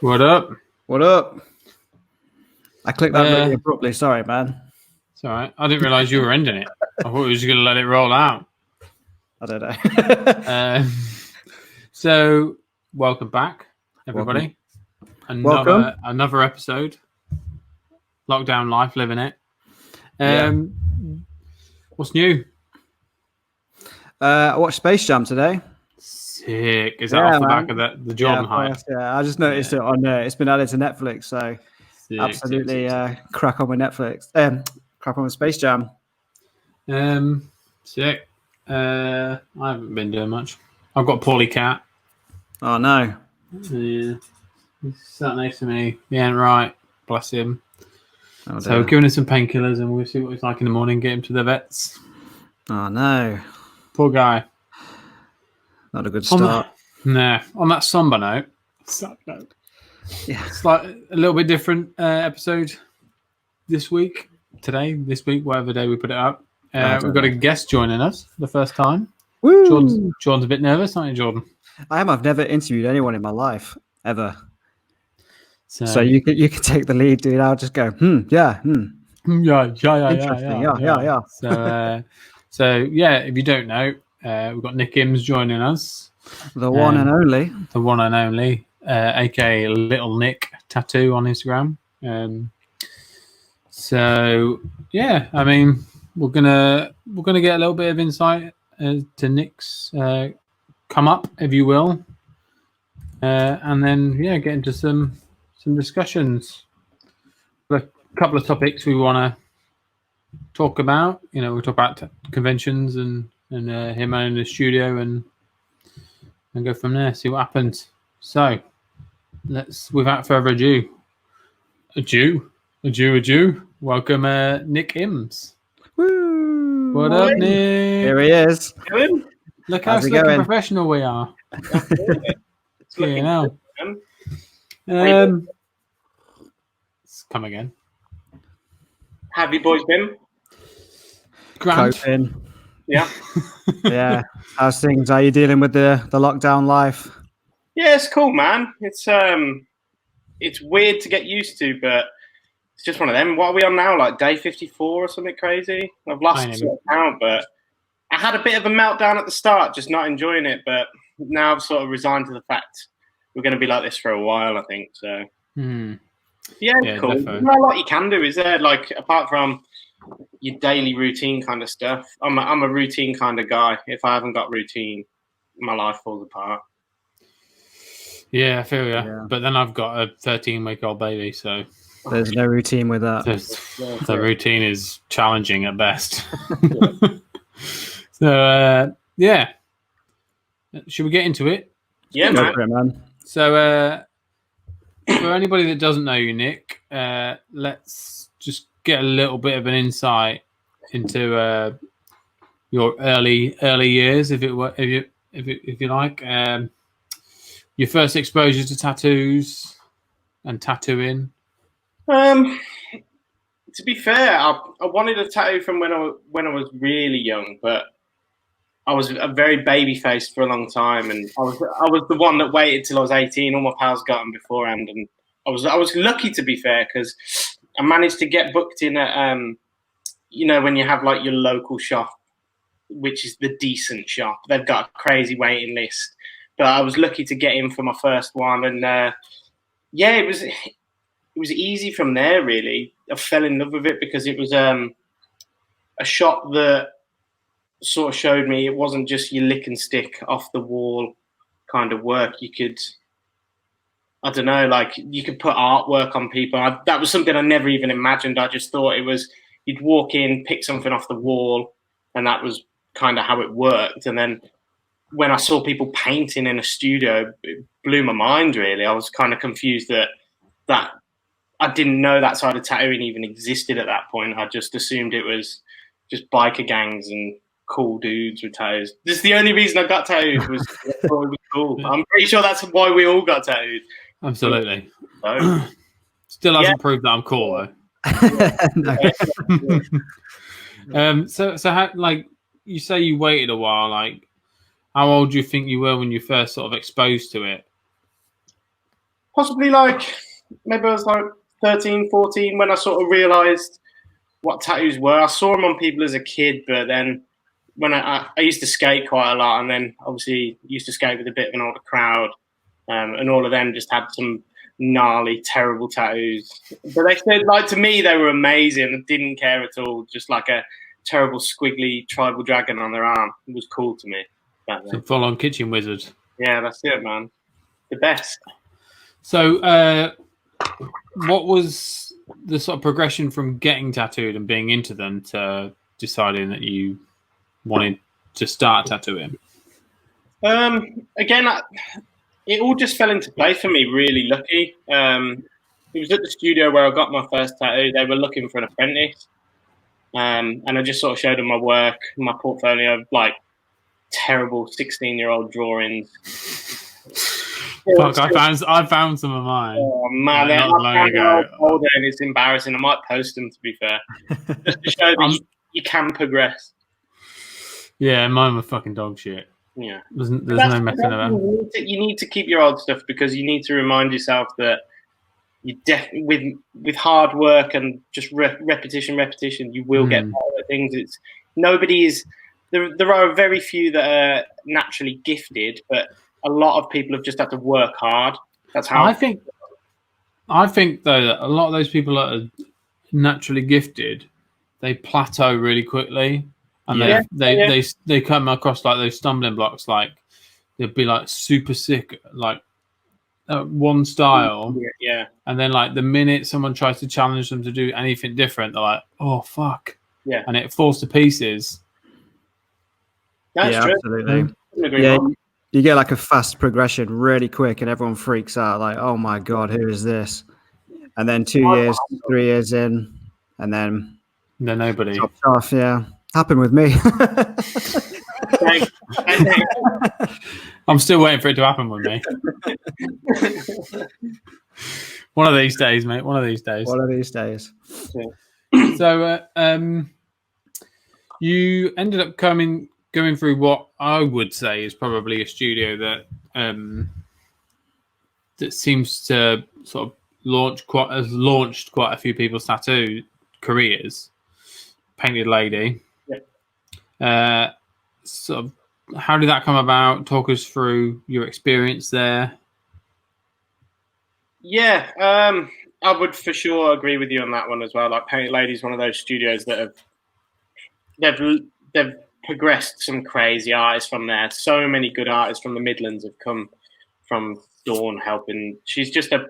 What up? What up? I clicked that really abruptly. Sorry, man. It's all right. I didn't realise you were ending it. I thought we were just going to let it roll out. I don't know. So, welcome back, everybody. Welcome. Another episode. Lockdown life, living it. What's new? I watched Space Jam today. Sick. Is that off the back of the Jordan hype? Yeah, I just noticed it on there. It's been added to Netflix, so Sick, absolutely crack on with Netflix. Crack on with Space Jam. Sick. I haven't been doing much. I've got a poorly cat. Oh no. Yeah. He's sat next to me. He ain't right. Bless him. Oh, so we're giving him some painkillers and we'll see what it's like in the morning. Get him to the vets. Oh no. Poor guy. Not a good start. On that somber note. Yeah. It's like a little bit different episode this week. This week, whatever day we put it up. We've got a guest joining us for the first time. Woo! Jordan's a bit nervous, aren't you, Jordan? I am. I've never interviewed anyone in my life, ever. So you can take the lead, dude. I'll just go, yeah. Yeah. Yeah. So if you don't know, we've got Nick Imms joining us. The one and only. The one and only, aka Little Nick Tattoo on Instagram. I mean, we're gonna get a little bit of insight to Nick's come up, if you will, and then get into some discussions. A couple of topics we want to talk about. We'll talk about conventions and him owning the studio and go from there. See what happens. So let's, without further ado, welcome Nick Imms. Woo! What up, Nick? Here he is. Look how slick and professional we are. It's looking now. Come again. Have you boys been? Grand. Coping. Yeah. Yeah. How's things? How are you dealing with the lockdown life? Yeah, it's cool, man. It's weird to get used to, but it's just one of them. What are we on now? Like day 54 or something crazy? I've lost count, but I had a bit of a meltdown at the start, just not enjoying it. But now I've sort of resigned to the fact we're going to be like this for a while, I think. So, yeah, cool. There's not a lot you can do, is there? Like, apart from your daily routine kind of stuff. I'm a routine kind of guy. If I haven't got routine, my life falls apart. Yeah, I feel yeah. But then I've got a 13-week-old baby, so there's no routine with that. The routine is challenging at best. So should we get into it? Yeah, man. So for anybody that doesn't know you, Nick, let's just get a little bit of an insight into your early years, if you like. Your first exposure to tattoos and tattooing. To be fair, I wanted a tattoo from when I was really young, but I was a very baby faced for a long time, and I was the one that waited till I was 18. All my pals got them beforehand, and I was lucky, to be fair, because I managed to get booked in at when you have like your local shop, which is the decent shop. They've got a crazy waiting list, but I was lucky to get in for my first one, and it was easy from there. Really, I fell in love with it because it was a shop that sort of showed me it wasn't just your lick and stick off the wall kind of work. You could, I don't know, like you could put artwork on people. That was something I never even imagined. I just thought it was, you'd walk in, pick something off the wall, and that was kind of how it worked. And then when I saw people painting in a studio, it blew my mind, really. I was kind of confused that I didn't know that side of tattooing even existed at that point. I just assumed it was just biker gangs and cool dudes with tattoos. This is the only reason I got tattooed, was I thought it was cool. I'm pretty sure that's why we all got tattooed. Absolutely. So, still hasn't proved that I'm cool though. So how, like you say, you waited a while. Like, how old do you think you were when you first sort of exposed to it? Possibly like maybe I was like 13, 14 when I sort of realised what tattoos were. I saw them on people as a kid, but then when I used to skate quite a lot, and then obviously used to skate with a bit of an older crowd, and all of them just had some gnarly, terrible tattoos. But they said, like, to me, they were amazing and didn't care at all. Just like a terrible, squiggly tribal dragon on their arm. It was cool to me. Some full-on kitchen wizard. Yeah, that's it, man. The best. So, what was the sort of progression from getting tattooed and being into them to deciding that you wanted to start tattooing? Again, it all just fell into place for me. Really lucky. It was at the studio where I got my first tattoo. They were looking for an apprentice, and I just sort of showed them my work, my portfolio of like terrible 16-year-old drawings. Fuck, I found some of mine. Oh man, not long ago. Older, and it's embarrassing. I might post them, to be fair, just to show that you can progress. Yeah, mine were fucking dog shit. Yeah, there's no messing around. You need to keep your old stuff because you need to remind yourself that you with hard work and just repetition, you will get better at things. There are very few that are naturally gifted, but a lot of people have just had to work hard. That's how I think though that a lot of those people that are naturally gifted, they plateau really quickly, and they come across like those stumbling blocks. Like they'll be like super sick, like one style, and then like the minute someone tries to challenge them to do anything different, they're like, "Oh fuck!" and it falls to pieces. That's true. Absolutely. Yeah, you get like a fast progression really quick, and everyone freaks out, like, "Oh my god, who is this?" And then 2 years, 3 years in, and then nobody. Drops off. Yeah, happened with me. I'm still waiting for it to happen with me. One of these days, mate. One of these days. One of these days. So, you ended up going through what I would say is probably a studio that that seems to sort of has launched quite a few people's tattoo careers. Painted Lady. Sort of, how did that come about? Talk us through your experience there. Yeah, I would for sure agree with you on that one as well. Like Painted Lady is one of those studios that they've progressed some crazy artists from there. So many good artists from the Midlands have come from Dawn helping. She's the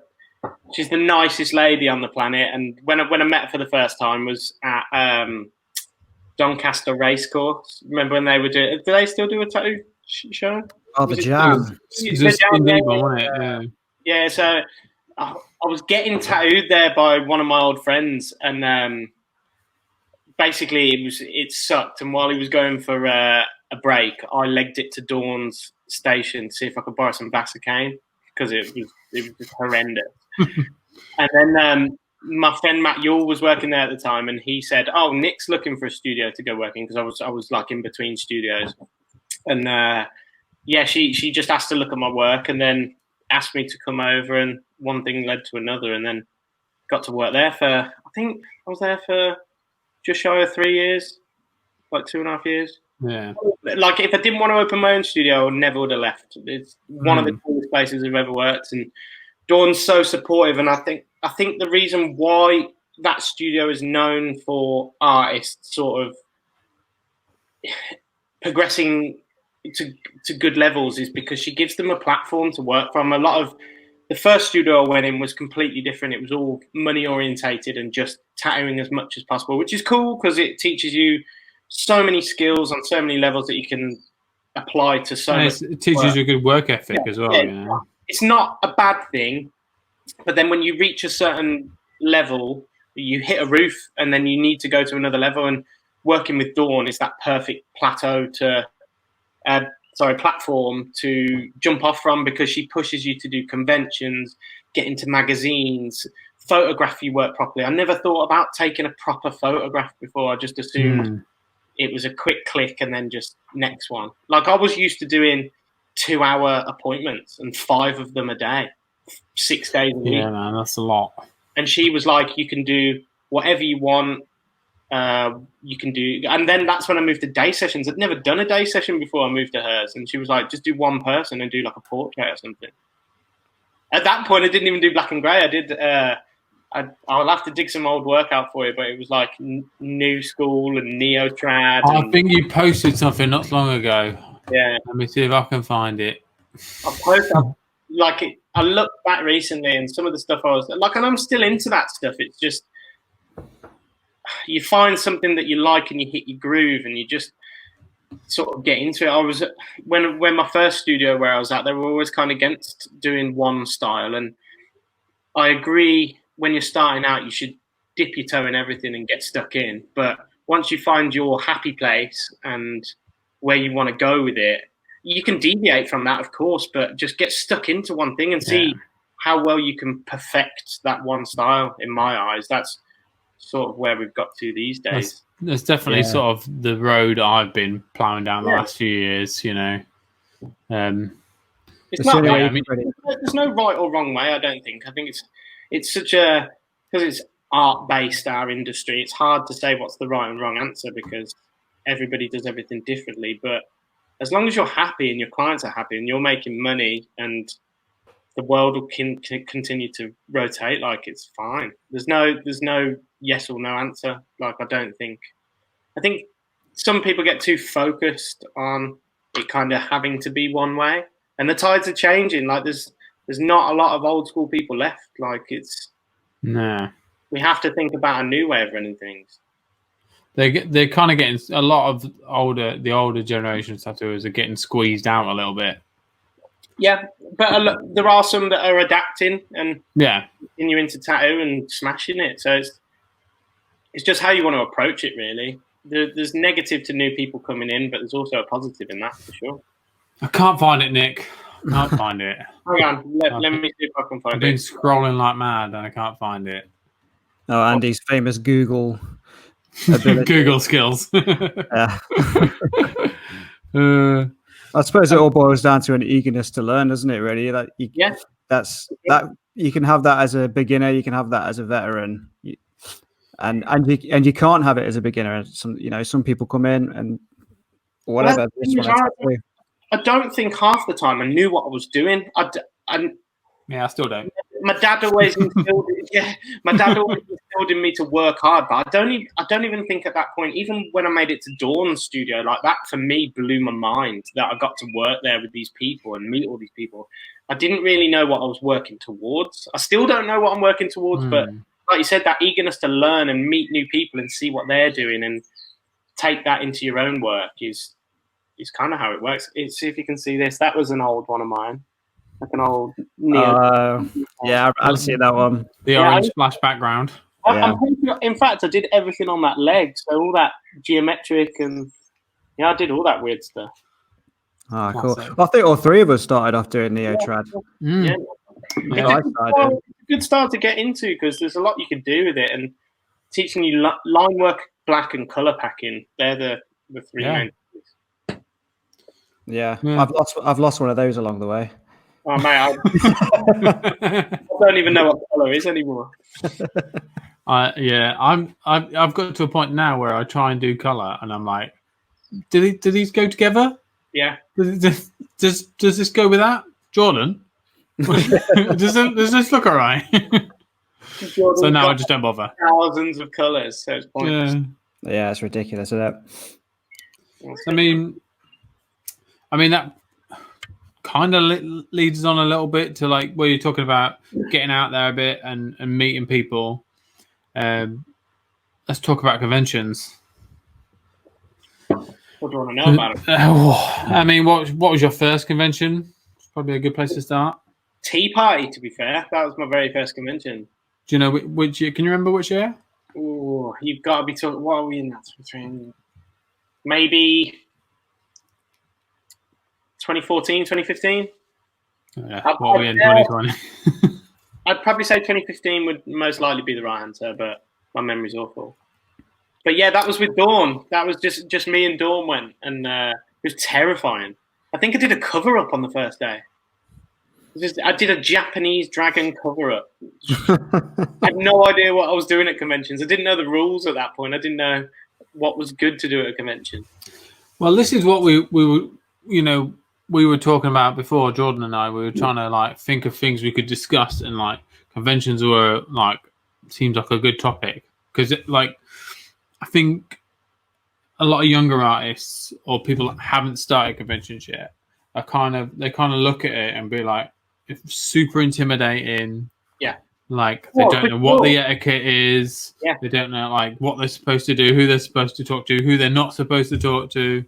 nicest lady on the planet. And when I met her for the first time was at Doncaster Racecourse. Remember when they were doing? Do they still do a tattoo show? Oh, the Jam. Yeah. So I was getting tattooed there by one of my old friends, and basically it sucked. And while he was going for a break, I legged it to Dawn's station to see if I could borrow some Vaseline because it was just horrendous. And then my friend Matt Yule was working there at the time, and he said, "Oh, Nick's looking for a studio to go working," because I was like in between studios, and she just asked to look at my work, and then asked me to come over, and one thing led to another, and then got to work there for, I think I was there for just shy of 3 years, like 2.5 years. Yeah. Like if I didn't want to open my own studio, I never would have left. It's one of the coolest places I've ever worked, and Dawn's so supportive, and I think the reason why that studio is known for artists sort of progressing to good levels is because she gives them a platform to work from. A lot of the first studio I went in was completely different. It was all money orientated and just tattooing as much as possible, which is cool because it teaches you so many skills on so many levels that you can apply to so much. It teaches you a good work ethic as well. You know? It's not a bad thing, but then when you reach a certain level, you hit a roof and then you need to go to another level, and working with Dawn is that perfect platform to jump off from, because she pushes you to do conventions, get into magazines, photograph your work properly. I never thought about taking a proper photograph before. I just assumed it was a quick click and then just next one. Like I was used to doing 2-hour appointments and 5 of them a day. 6 days a week. Yeah, man, that's a lot. And she was like, you can do whatever you want. You can do, and then that's when I moved to day sessions. I'd never done a day session before I moved to hers, and she was like, just do one person and do like a portrait or something. At that point, I didn't even do black and grey. I did. I'll have to dig some old work out for you, but it was like new school and neo trad. I think you posted something not long ago. Yeah, let me see if I can find it. I looked back recently, and some of the stuff I was like, and I'm still into that stuff. It's just, you find something that you like and you hit your groove and you just sort of get into it. I was when my first studio where I was at, they were always kind of against doing one style, and I agree. When you're starting out, you should dip your toe in everything and get stuck in. But once you find your happy place and where you want to go with it, you can deviate from that, of course, but just get stuck into one thing and see how well you can perfect that one style. In my eyes, that's sort of where we've got to these days. That's definitely sort of the road I've been ploughing down the last few years, you know. It's not right. There's no right or wrong way, I don't think. I think it's such a, because it's art-based, our industry, it's hard to say what's the right and wrong answer because everybody does everything differently. But as long as you're happy and your clients are happy and you're making money and the world will continue to rotate, like, it's fine. There's no yes or no answer. Like, I think some people get too focused on it kind of having to be one way, and the tides are changing. Like, there's not a lot of old school people left. Like, we have to think about a new way of running things. They're kind of getting, a lot of the older generation tattooers are getting squeezed out a little bit. Yeah, but there are some that are adapting and continue into tattoo and smashing it. So it's just how you want to approach it, really. There's negative to new people coming in, but there's also a positive in that, for sure. I can't find it, Nick. I can't find it. Hang on, let me see if I can find it. I've been scrolling like mad and I can't find it. Oh, Andy's famous Google ability. Google skills. Yeah. I suppose it all boils down to an eagerness to learn, doesn't it? Really, that you can have that as a beginner, you can have that as a veteran, and you can't have it as a beginner. Some people come in and whatever. I don't think half the time I knew what I was doing. I still don't. My dad always instilled in me to work hard, but I don't even think at that point, even when I made it to Dawn's studio, like, that for me blew my mind that I got to work there with these people and meet all these people. I didn't really know what I was working towards. I still don't know what I'm working towards, but like you said, that eagerness to learn and meet new people and see what they're doing and take that into your own work is kind of how it works. See if you can see this. That was an old one of mine. Like an old I've seen that one. The orange splash background. In fact, I did everything on that leg, so all that geometric and I did all that weird stuff. Oh, cool. Well, I think all three of us started off doing neo trad. Yeah. It's a good start to get into because there's a lot you can do with it, and teaching you line work, black, and color packing. They're the three main things. Yeah, I've lost one of those along the way. Oh mate, I don't even know what color is anymore. I've got to a point now where I try and do color, and I'm like, do these go together? Yeah. Does this go with that, Jordan? does this look all right? So now I just don't bother. Thousands of colors, so it's pointless. Yeah, it's ridiculous, isn't it? I mean that kind of leads on a little bit to like where you're talking about getting out there a bit and meeting people. Let's talk about conventions. What do you want to know about it? I mean, what was your first convention? It's probably a good place to start. Tea Party, to be fair. That was my very first convention. Do you know which year? Can you remember which year? Oh, you've got to be talking. What are we in that? Maybe 2014, 2015? Yeah, what are we in 2020? I'd probably say 2015 would most likely be the right answer, but my memory's awful. But yeah, that was with Dawn. That was just me and Dawn went, and it was terrifying. I think I did a cover-up on the first day. I did a Japanese dragon cover-up. I had no idea what I was doing at conventions. I didn't know the rules at that point. I didn't know what was good to do at a convention. Well, this is what we were, we were talking about before, Jordan and I. We were trying to like think of things we could discuss, and like conventions were like seems like a good topic because like I think a lot of younger artists or people that haven't started conventions yet are kind of look at it and be like, it's super intimidating. Yeah. Like they don't know what the etiquette is. Yeah. They don't know like what they're supposed to do, who they're supposed to talk to, who they're not supposed to talk to.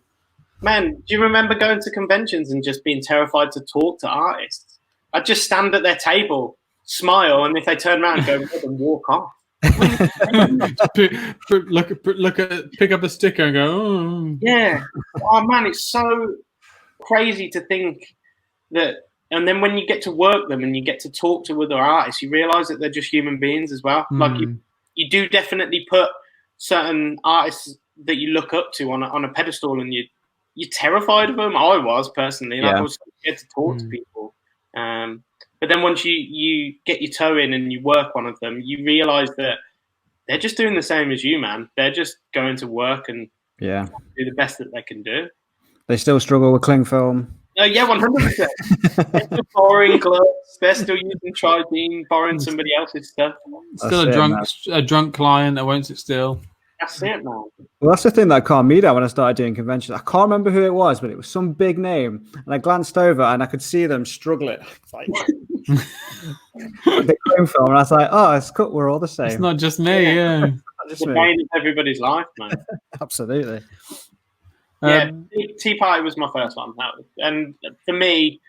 Man, do you remember going to conventions and just being terrified to talk to artists? I'd just stand at their table, smile, and if they turn around, go and walk off. Pick up a sticker and go, oh. Yeah. Oh, man, it's so crazy to think that. And then when you get to work them and you get to talk to other artists, you realise that they're just human beings as well. Like you do definitely put certain artists that you look up to on a pedestal, and you're terrified of them. I was personally. Like I was scared to talk to people. But then once you get your toe in and you work one of them, you realise that they're just doing the same as you, man. They're just going to work and do the best that they can do. They still struggle with cling film. Yeah, 100%. They're still borrowing gloves. They're still using Tridine, borrowing somebody else's stuff. Still a drunk client that won't sit still. That's it, man. Well, that's the thing that calmed me down when I started doing conventions. I can't remember who it was, but it was some big name. And I glanced over and I could see them struggling. Like, the cling film, and I was like, oh, it's cool. We're all the same. It's not just me, yeah. It's the pain of everybody's life, man. Absolutely. Yeah, Tea Party was my first one. And for me,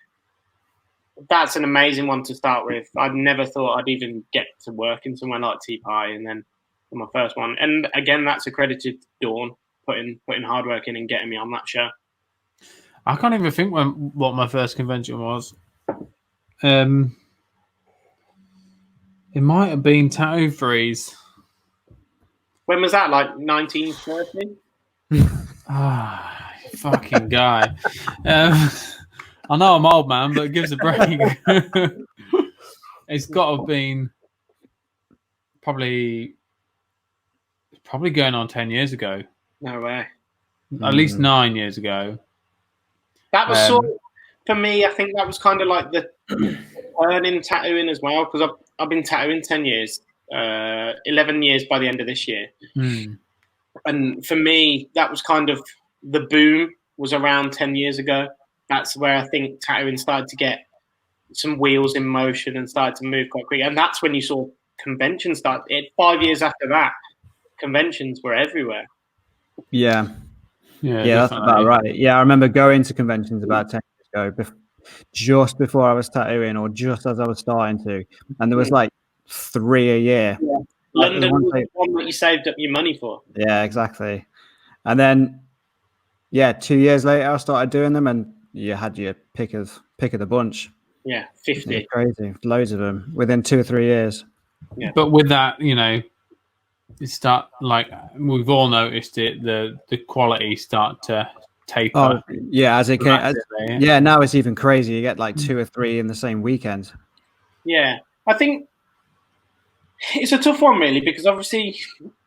that's an amazing one to start with. I never thought I'd even get to work in somewhere like Tea Party, and then for my first one. And again, that's accredited to Dawn, putting hard work in and getting me on that show. I can't even think what my first convention was. It might have been Tattoo Freeze. When was that? Like 1930? Ah, fucking guy. I know I'm old, man, but it gives a break. It's got to have been probably going on 10 years ago. No way. At least 9 years ago. That was sort of, for me, I think that was kind of like the turn in tattooing as well, because I've been tattooing 10 years, 11 years by the end of this year. And for me, that was kind of the boom was around 10 years ago. That's where I think tattooing started to get some wheels in motion and started to move quite quickly. And that's when you saw conventions start. 5 years after that, conventions were everywhere. Yeah, that's about right. Yeah, I remember going to conventions about 10 years ago, just before I was tattooing or just as I was starting to. And there was like 3 a year. Yeah. London was the one that you saved up your money for. Yeah, exactly. And then, 2 years later, I started doing them, and you had your pick of the bunch. Yeah, 50. Crazy, loads of them within 2 or 3 years. Yeah. But with that, it start like we've all noticed it. The quality start to taper. Oh, yeah, as it came. Now it's even crazy. You get like 2 or 3 in the same weekend. Yeah, I think it's a tough one, really, because obviously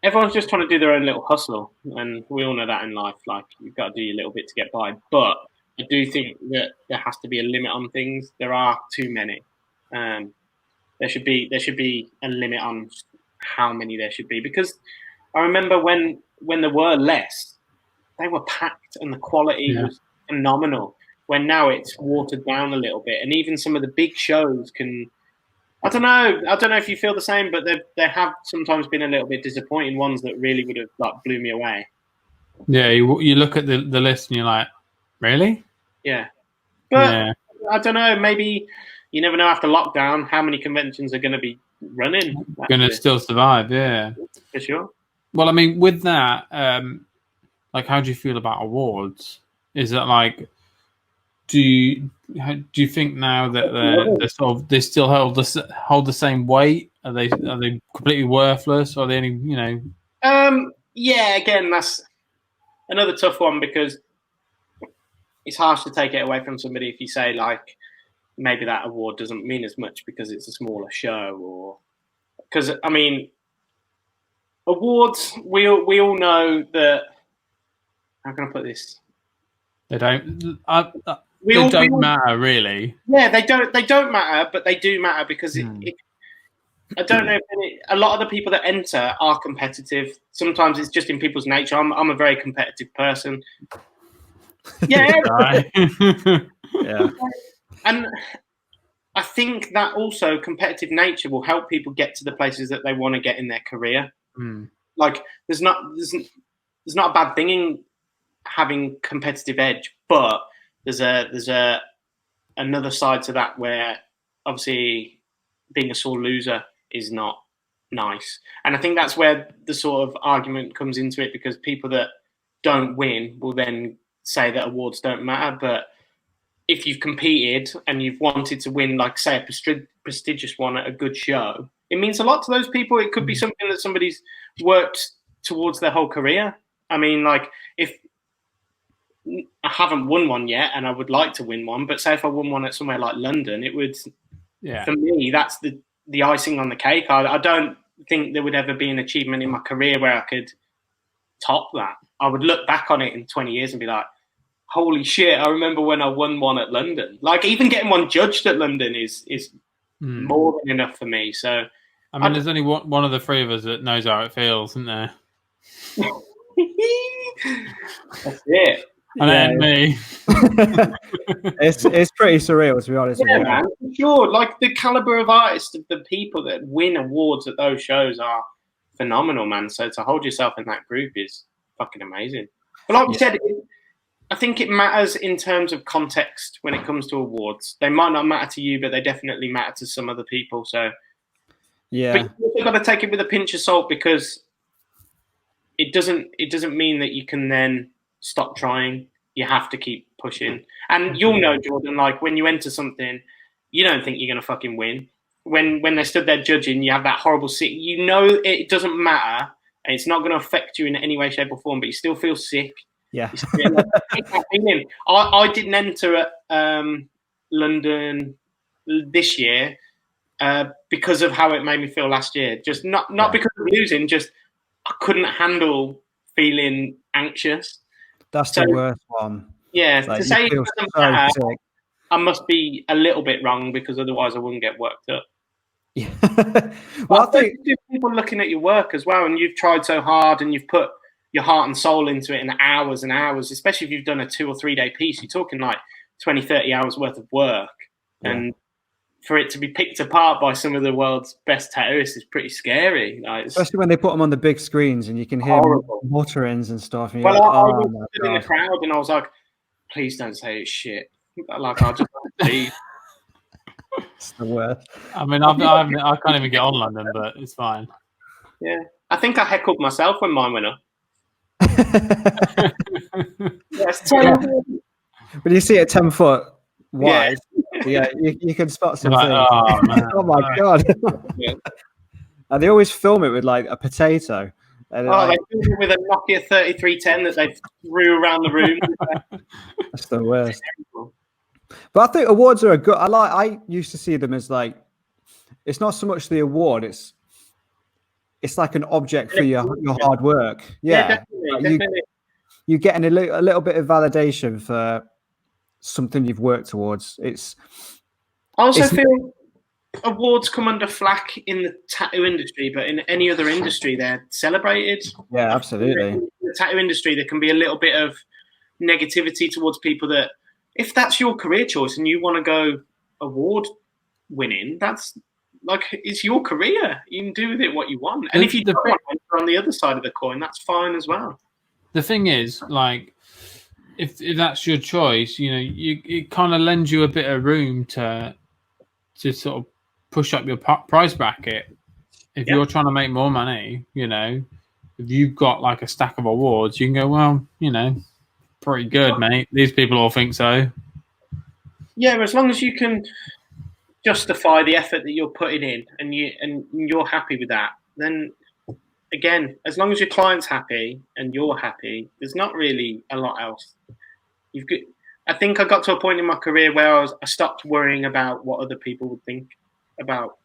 everyone's just trying to do their own little hustle, and we all know that in life. Like, you've got to do your little bit to get by. But I do think that there has to be a limit on things. There are too many. There should be a limit on how many there should be, because I remember when there were less, they were packed and the quality was phenomenal. When now it's watered down a little bit, and even some of the big shows can. I don't know if you feel the same, but there have sometimes been a little bit disappointing ones that really would have like blew me away. Yeah, you look at the list and you're like, really? Yeah, but I don't know. Maybe you never know after lockdown how many conventions are going to be running. Going to still survive, yeah, for sure. Well, I mean, with that, like, how do you feel about awards? Is that like, do you think now that they still hold the same weight? Are they completely worthless? Or are they any Yeah, again, that's another tough one, because it's harsh to take it away from somebody if you say, like, maybe that award doesn't mean as much because it's a smaller show, or because I mean, awards. We all know that. How can I put this? They don't. We They all don't matter really. Yeah, they don't matter, but they do matter because I don't know. A lot of the people that enter are competitive. Sometimes it's just in people's nature. I'm a very competitive person. Yeah, Yeah. And I think that also competitive nature will help people get to the places that they want to get in their career. Like there's not a bad thing in having competitive edge, but there's another side to that where obviously being a sore loser is not nice. And I think that's where the sort of argument comes into it, because people that don't win will then say that awards don't matter. But if you've competed and you've wanted to win, like say a prestigious one at a good show, it means a lot to those people. It could be something that somebody's worked towards their whole career. I mean, like if I haven't won one yet and I would like to win one, but say if I won one at somewhere like London, it would, for me, that's the icing on the cake. I don't think there would ever be an achievement in my career where I could top that. I would look back on it in 20 years and be like, holy shit, I remember when I won one at London. Like even getting one judged at London is more than enough for me. So I mean, there's only one of the three of us that knows how it feels, isn't there? That's it. And then me. It's pretty surreal, to be honest. Yeah, man, for sure. Like the caliber of artists, of the people that win awards at those shows are phenomenal, man. So to hold yourself in that group is fucking amazing. But like you said, I think it matters in terms of context when it comes to awards. They might not matter to you, but they definitely matter to some other people. So yeah, but you've got to take it with a pinch of salt, because it doesn't mean that you can then stop trying. You have to keep pushing. And you'll know, Jordan, like when you enter something, you don't think you're going to fucking win. When they stood there judging, you have that horrible sick. You know it doesn't matter, and it's not going to affect you in any way, shape, or form, but you still feel sick. Yeah. I didn't enter at London this year because of how it made me feel last year. Just not because of losing, just I couldn't handle feeling anxious. That's the worst one. Yeah, like, to say it doesn't matter, sick. I must be a little bit wrong, because otherwise I wouldn't get worked up. Yeah. Well, I think people looking at your work as well, and you've tried so hard and you've put your heart and soul into it in hours and hours, especially if you've done a 2 or 3 day piece. You're talking like 20, 30 hours worth of work. Yeah. And for it to be picked apart by some of the world's best tattooists is pretty scary. Like, especially when they put them on the big screens and you can hear mutterings and stuff. And I was in the crowd and I was like, please don't say it's shit. Like, I'll just leave. It's the worst. I mean, I can't even get on London, but it's fine. Yeah. I think I heckled myself when mine went up. Yes, but you see it 10 foot wide, you can spot some things. Oh my god! Yeah. And they always film it with like a potato. And they film it with a Nokia 3310 that they threw around the room. That's the worst. But I think awards are a good. I used to see them as like, it's not so much the award; it's like an object for your hard work. Yeah, definitely. You're getting a little bit of validation for something you've worked towards. I also feel awards come under flack in the tattoo industry, but in any other industry, they're celebrated. Yeah, absolutely. In the tattoo industry, there can be a little bit of negativity towards people that, if that's your career choice and you want to go award winning, that's like, it's your career. You can do with it what you want. And if you don't want to enter on the other side of the coin, that's fine as well. The thing is, like, if that's your choice, you know, it kind of lends you a bit of room to sort of push up your price bracket. If you're trying to make more money, you know, if you've got like a stack of awards, you can go, well, you know, pretty good, mate. These people all think so. Yeah, as long as you can justify the effort that you're putting in and you're happy with that, then again, as long as your client's happy and you're happy, there's not really a lot else. I think I got to a point in my career where I stopped worrying about what other people would think about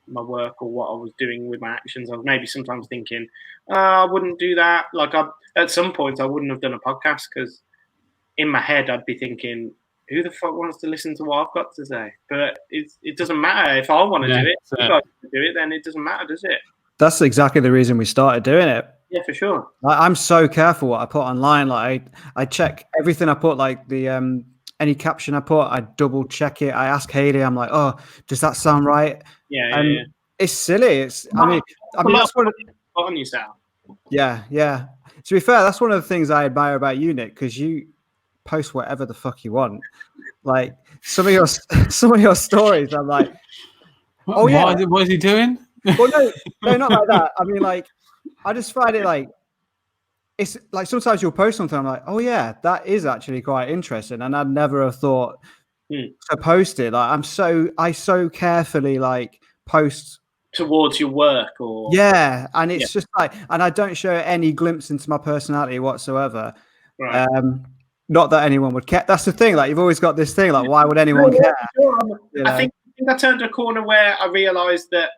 my work or what I was doing with my actions. I was maybe sometimes thinking, I wouldn't do that. Like at some point, I wouldn't have done a podcast because in my head, I'd be thinking, who the fuck wants to listen to what I've got to say? But it doesn't matter. If I want to do it, if you guys want to do it, then it doesn't matter, does it? That's exactly the reason we started doing it. Yeah, for sure. I'm so careful what I put online. Like I check everything I put, like the any caption I put, I double check it. I ask Haley, I'm like, oh, does that sound right? Yeah. It's silly. I mean that's what on yourself. Yeah. To be fair, that's one of the things I admire about you, Nick, because you post whatever the fuck you want. Like some of your stories, I'm like, oh yeah, what is he doing? Well, no, not like that. I mean, like, I just find it like it's like sometimes you'll post something. I'm like, oh yeah, that is actually quite interesting, and I'd never have thought to post it. Like, I so carefully like post towards your work or and it's just like, and I don't show any glimpse into my personality whatsoever. Right. Not that anyone would care. That's the thing. Like, you've always got this thing. Like, why would anyone care? Sure. I think I turned a corner where I realised that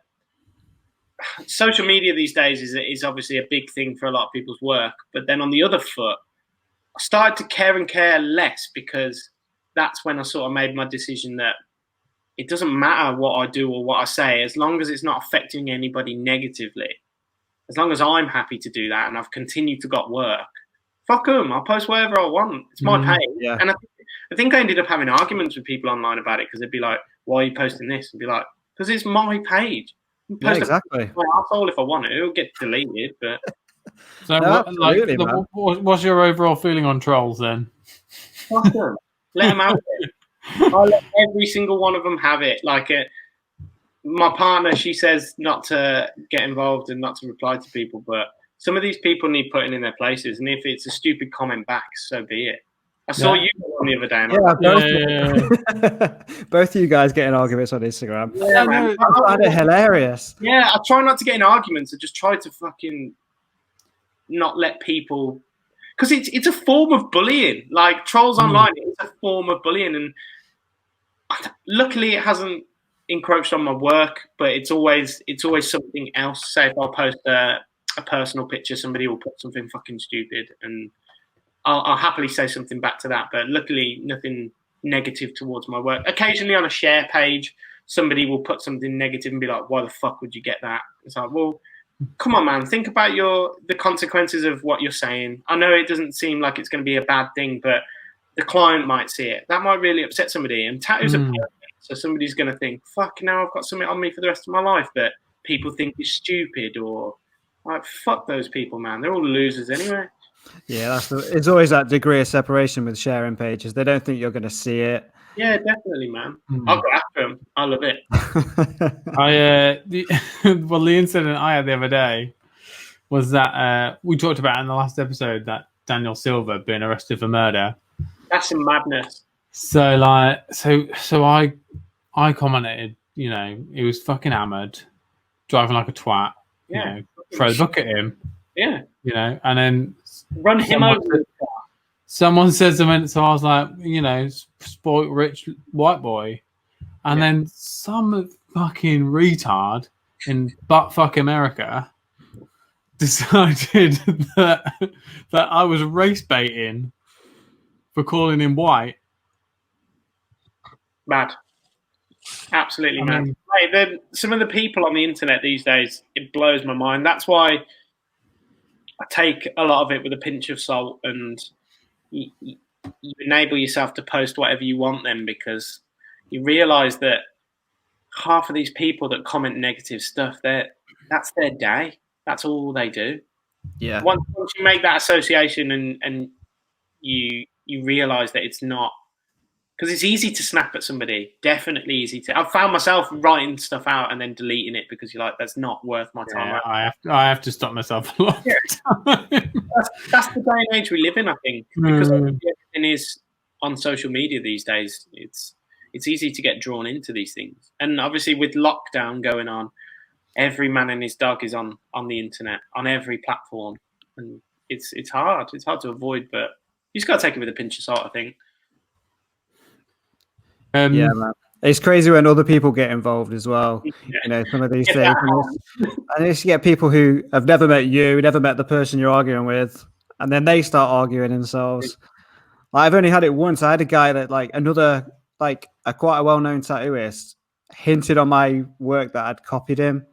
social media these days is obviously a big thing for a lot of people's work. But then on the other foot, I started to care less because that's when I sort of made my decision that it doesn't matter what I do or what I say, as long as it's not affecting anybody negatively. As long as I'm happy to do that and I've continued to got work, fuck them. I'll post whatever I want. It's my page. Yeah. And I think I ended up having arguments with people online about it because they'd be like, why are you posting this? And be like, because it's my page. Yeah, exactly. My asshole if I want it. It'll get deleted, but... So, what's your overall feeling on trolls then? Fuck them. Let them have it. I let every single one of them have it. Like my partner, she says not to get involved and not to reply to people, but some of these people need putting in their places. And if it's a stupid comment back, so be it. I saw you on the other day. Both of you guys getting arguments on Instagram. Yeah, man. I find it hilarious. Yeah, I try not to get in arguments. I just try to fucking not let people, because it's a form of bullying. Like trolls online, it's a form of bullying, and luckily it hasn't encroached on my work. But it's always something else. Say if I post a personal picture, somebody will put something fucking stupid, and I'll happily say something back to that. But luckily, nothing negative towards my work. Occasionally on a share page, somebody will put something negative and be like, "Why the fuck would you get that?" It's like, well, come on, man. Think about the consequences of what you're saying. I know it doesn't seem like it's going to be a bad thing, but the client might see it. That might really upset somebody. And tattoos are perfect. So somebody's going to think, fuck, now I've got something on me for the rest of my life that people think is stupid, or like, fuck those people, man. They're all losers anyway. Yeah, it's always that degree of separation with sharing pages. They don't think you're going to see it. Yeah, definitely, man. I'll go after them. I love it. The incident I had the other day was that we talked about in the last episode that Daniel Silver being arrested for murder. That's some madness. So I commented, you know, he was fucking hammered, driving like a twat. Yeah. You know, throw the book at him. Yeah. You know, and then run him over. Someone said something, so I was like, you know, spoiled rich white boy. And then some fucking retard in buttfuck America decided that I was race baiting for calling him white. Mad. Absolutely mad. Mate, some of the people on the internet these days, it blows my mind. That's why I take a lot of it with a pinch of salt, and you enable yourself to post whatever you want then, because you realise that half of these people that comment negative stuff, that's their day. That's all they do. Yeah. Once you make that association and you realise that it's not, because it's easy to snap at somebody. Definitely easy to. I've found myself writing stuff out and then deleting it because you're like, that's not worth my time. Yeah, I have to stop myself a lot. That's the day and age we live in, I think, because everything is on social media these days. It's easy to get drawn into these things, and obviously with lockdown going on, every man and his dog is on the internet, on every platform, and it's hard. It's hard to avoid, but you just got to take it with a pinch of salt, I think. Yeah, man. It's crazy when other people get involved as well. Yeah. You know, some of these things. And you get people who have never met you, never met the person you're arguing with, and then they start arguing themselves. Like, I've only had it once. I had a guy that, like, another, like, a quite a well-known tattooist hinted on my work that I'd copied him.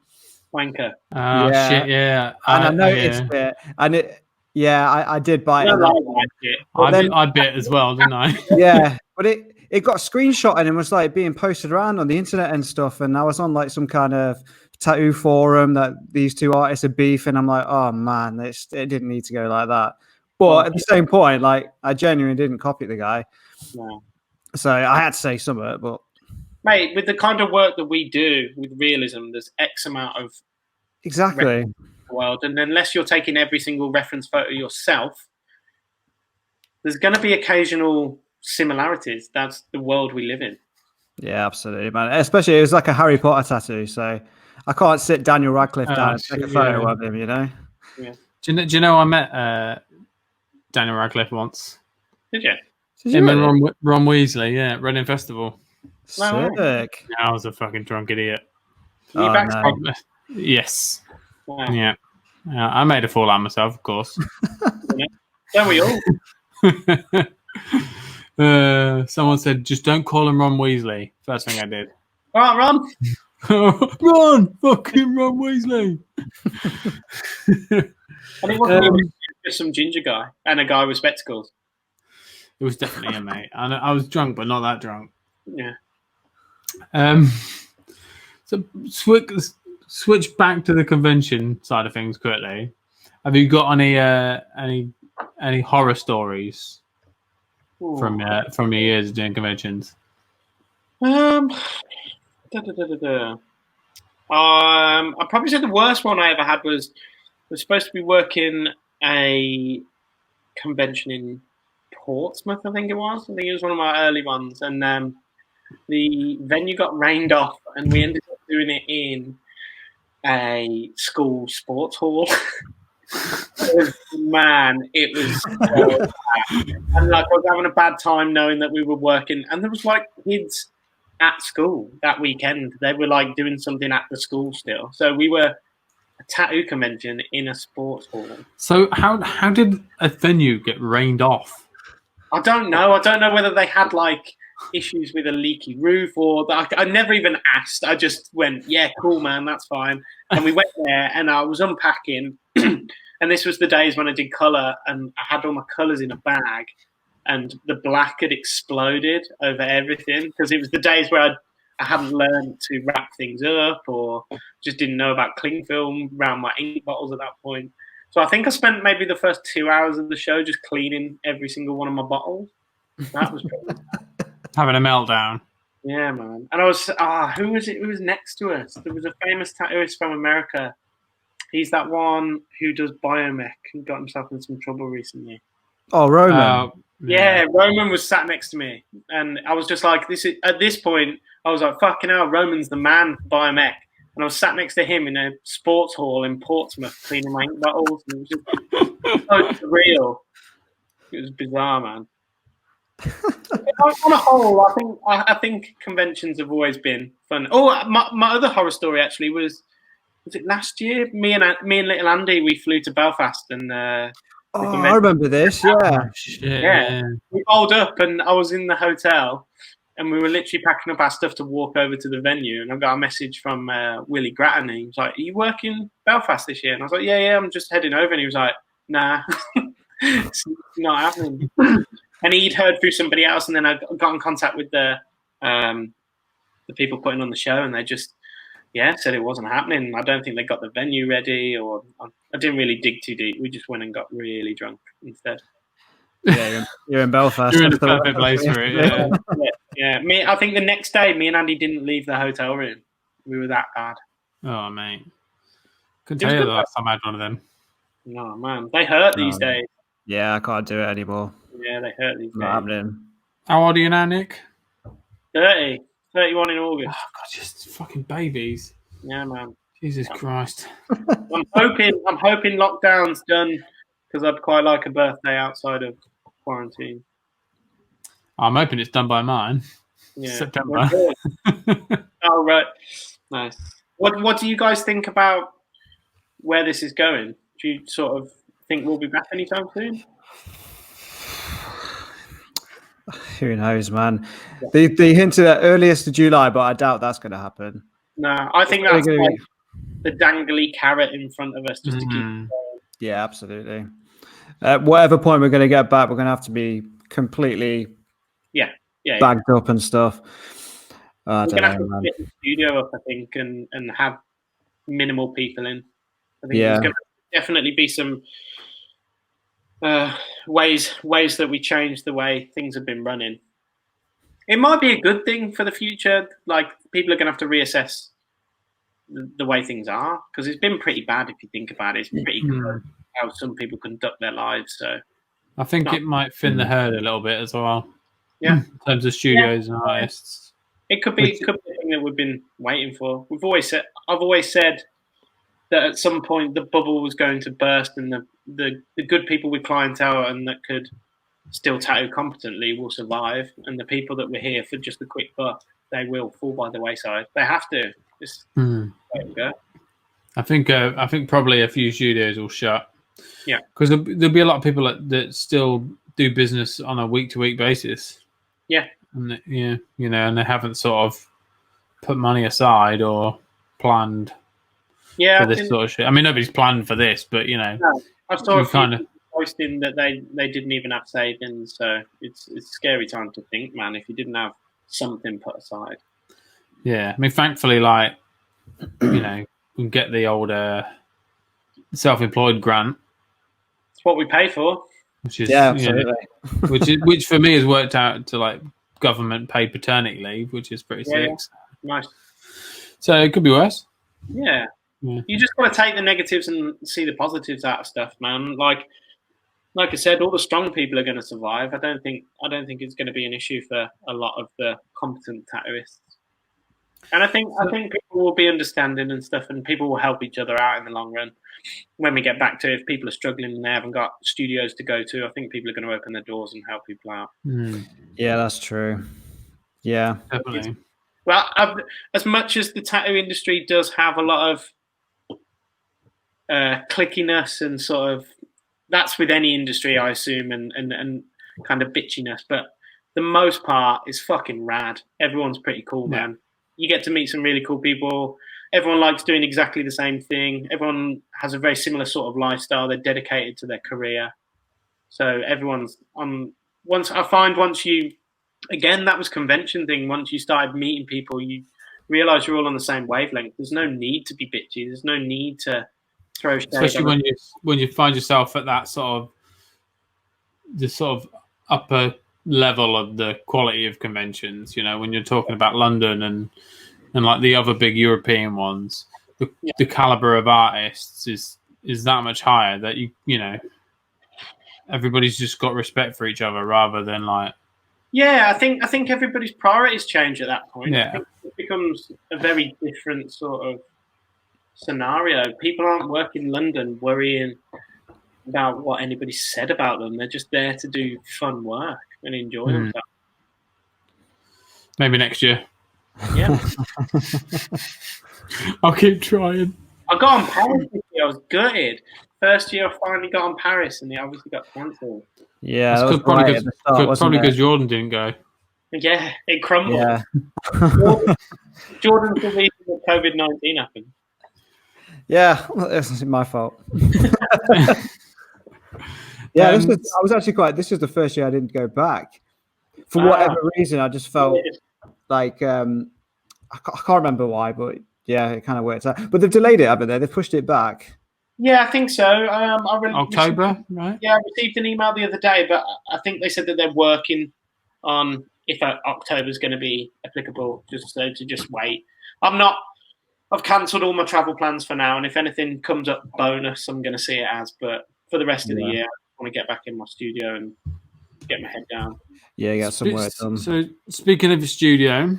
Wanker. Oh, shit, yeah. And I noticed it. And I did bite it. I bit as well, didn't I? Yeah, but it got screenshot and it was like being posted around on the internet and stuff. And I was on like some kind of tattoo forum that these two artists are beefing. I'm like, oh man, it didn't need to go like that. But at the same point, like, I genuinely didn't copy the guy. No. So I had to say something, but mate, with the kind of work that we do with realism, there's X amount of exactly the world, and unless you're taking every single reference photo yourself, there's going to be occasional similarities. That's the world we live in. Yeah, absolutely, man. Especially it was like a Harry Potter tattoo, so I can't sit Daniel Radcliffe down and take a photo of him, you know. Yeah. Do you know I met Daniel Radcliffe once? Did you? Him and Ron Weasley, yeah, at Reading Festival. Sick. I was a fucking drunk idiot. No. Yes. Wow. Yeah. I made a fool out of myself, of course. Yeah. Don't we all? Someone said, just don't call him Ron Weasley. First thing I did. All right, Ron. Ron! Fucking Ron Weasley! And it wasn't just some ginger guy and a guy with spectacles. It was definitely him, mate. I was drunk, but not that drunk. Yeah. So switch back to the convention side of things quickly. Have you got any horror stories from your years of doing conventions? I probably said the worst one I ever had was supposed to be working a convention in Portsmouth, I think it was. I think it was one of my early ones, and the venue got rained off, and we ended up doing it in a school sports hall. Man, it was so bad. And like, I was having a bad time knowing that we were working, and there was like kids at school that weekend. They were like doing something at the school still. So we were a tattoo convention in a sports hall. So how did a venue get rained off? I don't know. I don't know whether they had like issues with a leaky roof or that. I never even asked. I just went, yeah, cool, man, that's fine. And we went there, and I was unpacking. And this was the days when I did colour, and I had all my colours in a bag, and the black had exploded over everything because it was the days where I hadn't learned to wrap things up or just didn't know about cling film around my ink bottles at that point. So I think I spent maybe the first 2 hours of the show just cleaning every single one of my bottles. That was pretty having a meltdown. Yeah, man. And I was who was it? Who was next to us? There was a famous tattooist from America. He's that one who does biomech and got himself in some trouble recently. Oh, Roman. Yeah, Roman was sat next to me, and I was just like, at this point, I was like, fucking hell, Roman's the man for biomech. And I was sat next to him in a sports hall in Portsmouth cleaning my ink bottles. And it was just so surreal. It was bizarre, man. On a whole, I think conventions have always been fun. Oh, my other horror story actually was it last year? Me and little Andy, we flew to Belfast and. I remember this. Yeah. We rolled up, and I was in the hotel, and we were literally packing up our stuff to walk over to the venue. And I got a message from Willie Grattan. He was like, "Are you working Belfast this year?" And I was like, "Yeah, I'm just heading over." And he was like, "Nah, it's not happening." And he'd heard through somebody else, and then I got in contact with the people putting on the show, and they just said it wasn't happening. I don't think they got the venue ready, or I didn't really dig too deep. We just went and got really drunk instead. Yeah, you're in Belfast. You're in the perfect place for it. Yeah. I think the next day, me and Andy didn't leave the hotel room. We were that bad. Oh, mate. Couldn't tell you the last time I had one of them. No, man. They hurt these days. Yeah, I can't do it anymore. Yeah, they hurt these days. Not happening. How old are you now, Nick? 30. 31 in August. Oh, God, just fucking babies. Yeah, man. Jesus Christ. I'm hoping lockdown's done because I'd quite like a birthday outside of quarantine. I'm hoping it's done by mine. September. Oh, right. Nice. What do you guys think about where this is going? Do you sort of think we'll be back anytime soon? Who knows, man? They hinted at earliest of July, but I doubt that's going to happen. No, I think that's like the dangly carrot in front of us just to keep going. Yeah, absolutely. At whatever point we're going to get back, we're going to have to be completely bagged up and stuff. We're going to have to split the studio up, I think, and have minimal people in. I think there's going to definitely be some ways that we change the way things have been running. It might be a good thing for the future. Like, people are going to have to reassess the way things are, because it's been pretty bad if you think about it. It's pretty good how some people conduct their lives. So I think it might thin the herd a little bit as well. Yeah, in terms of studios and artists. It could be a thing that we've been waiting for. I've always said that at some point the bubble was going to burst, and the good people with clientele and that could still tattoo competently will survive, and the people that were here for just a quick buck, they will fall by the wayside. They have to. Just let it go. I think probably a few studios will shut. Yeah, because there'll be a lot of people that still do business on a week-to-week basis. Yeah, and and they haven't sort of put money aside or planned for this sort of shit. I mean, nobody's planned for this, but no, I saw a few posting that they didn't even have savings. So it's a scary time to think, man. If you didn't have something put aside. Yeah, I mean, thankfully, like we can get the old self-employed grant. It's what we pay for. Which is absolutely. Which for me has worked out to like government paid paternity leave, which is pretty sick. Nice. So it could be worse. Yeah. You just got to take the negatives and see the positives out of stuff, man. Like I said, all the strong people are going to survive. I don't think it's going to be an issue for a lot of the competent tattooists. And I think people will be understanding and stuff, and people will help each other out in the long run. When we get back to, if people are struggling and they haven't got studios to go to, I think people are going to open their doors and help people out. Yeah, that's true. Yeah, definitely. Well, as much as the tattoo industry does have a lot of clickiness and sort of, that's with any industry, I assume, and kind of bitchiness, but the most part is fucking rad. Everyone's pretty cool, man. You get to meet some really cool people. Everyone likes doing exactly the same thing. Everyone has a very similar sort of lifestyle. They're dedicated to their career. So everyone's once you, again, that was convention thing. Once you started meeting people, you realize you're all on the same wavelength. There's no need to be bitchy. There's no need to throw shade. Especially when you find yourself at that sort of upper level of the quality of conventions, when you're talking about London and like the other big European ones, the caliber of artists is that much higher that everybody's just got respect for each other rather than like. Yeah, I think everybody's priorities change at that point. Yeah. I think it becomes a very different sort of scenario. People aren't working in London worrying about what anybody said about them. They're just there to do fun work and enjoy themselves. Maybe next year. Yeah. I'll keep trying. I got on Paris this year. I was gutted. First year I finally got on Paris, and they obviously got cancelled. Yeah, that was probably because Jordan didn't go. Yeah, it crumbled. Yeah. Jordan's the reason that COVID-19 happened. Yeah, it's my fault. Yeah, this is the first year I didn't go back. For whatever reason, I just felt like I can't remember why, but yeah, it kind of worked out. But they've delayed it, haven't they? They've pushed it back. Yeah, I think so. October, right? Yeah, I received an email the other day, but I think they said that they're working on if October is going to be applicable, just wait. I've cancelled all my travel plans for now, and if anything comes up bonus, I'm going to see it as. But for the rest of the year, I want to get back in my studio and get my head down. Yeah, get some work done. So speaking of the studio,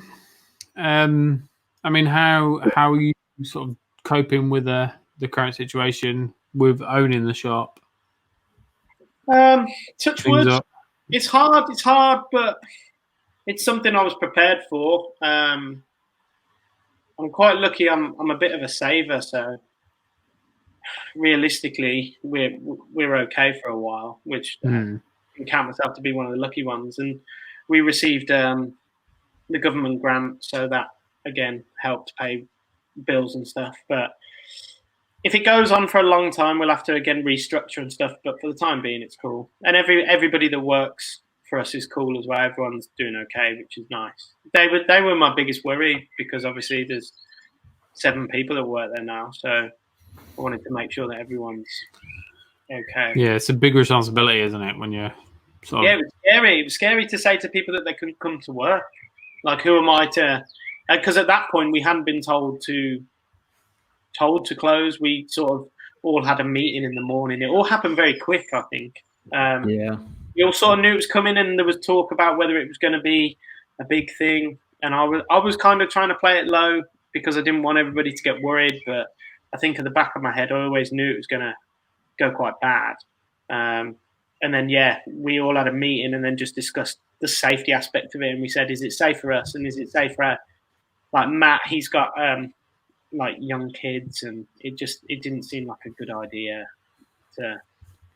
I mean, how are you sort of coping with the current situation with owning the shop? Touch wood. It's hard, but it's something I was prepared for. I'm quite lucky. I'm a bit of a saver, so realistically, we're okay for a while, which I can count myself to be one of the lucky ones. And we received the government grant, so that again helped pay bills and stuff. But if it goes on for a long time, we'll have to again restructure and stuff. But for the time being, it's cool. And everybody that works for us is cool as well. Everyone's doing okay, which is nice. They were my biggest worry, because obviously there's 7 people that work there now, so I wanted to make sure that everyone's okay. Yeah, it's a big responsibility, isn't it? When you're sort of... Yeah, it was scary. It was scary to say to people that they couldn't come to work. Like, who am I to? Because at that point we hadn't been told to close. We sort of all had a meeting in the morning. It all happened very quick, I think. Yeah. We all sort of knew it was coming, and there was talk about whether it was going to be a big thing. And I was kind of trying to play it low because I didn't want everybody to get worried. But I think at the back of my head, I always knew it was going to go quite bad. And then, yeah, we all had a meeting and then just discussed the safety aspect of it. And we said, is it safe for us? And is it safe for, like, Matt? He's got like young kids, and it didn't seem like a good idea to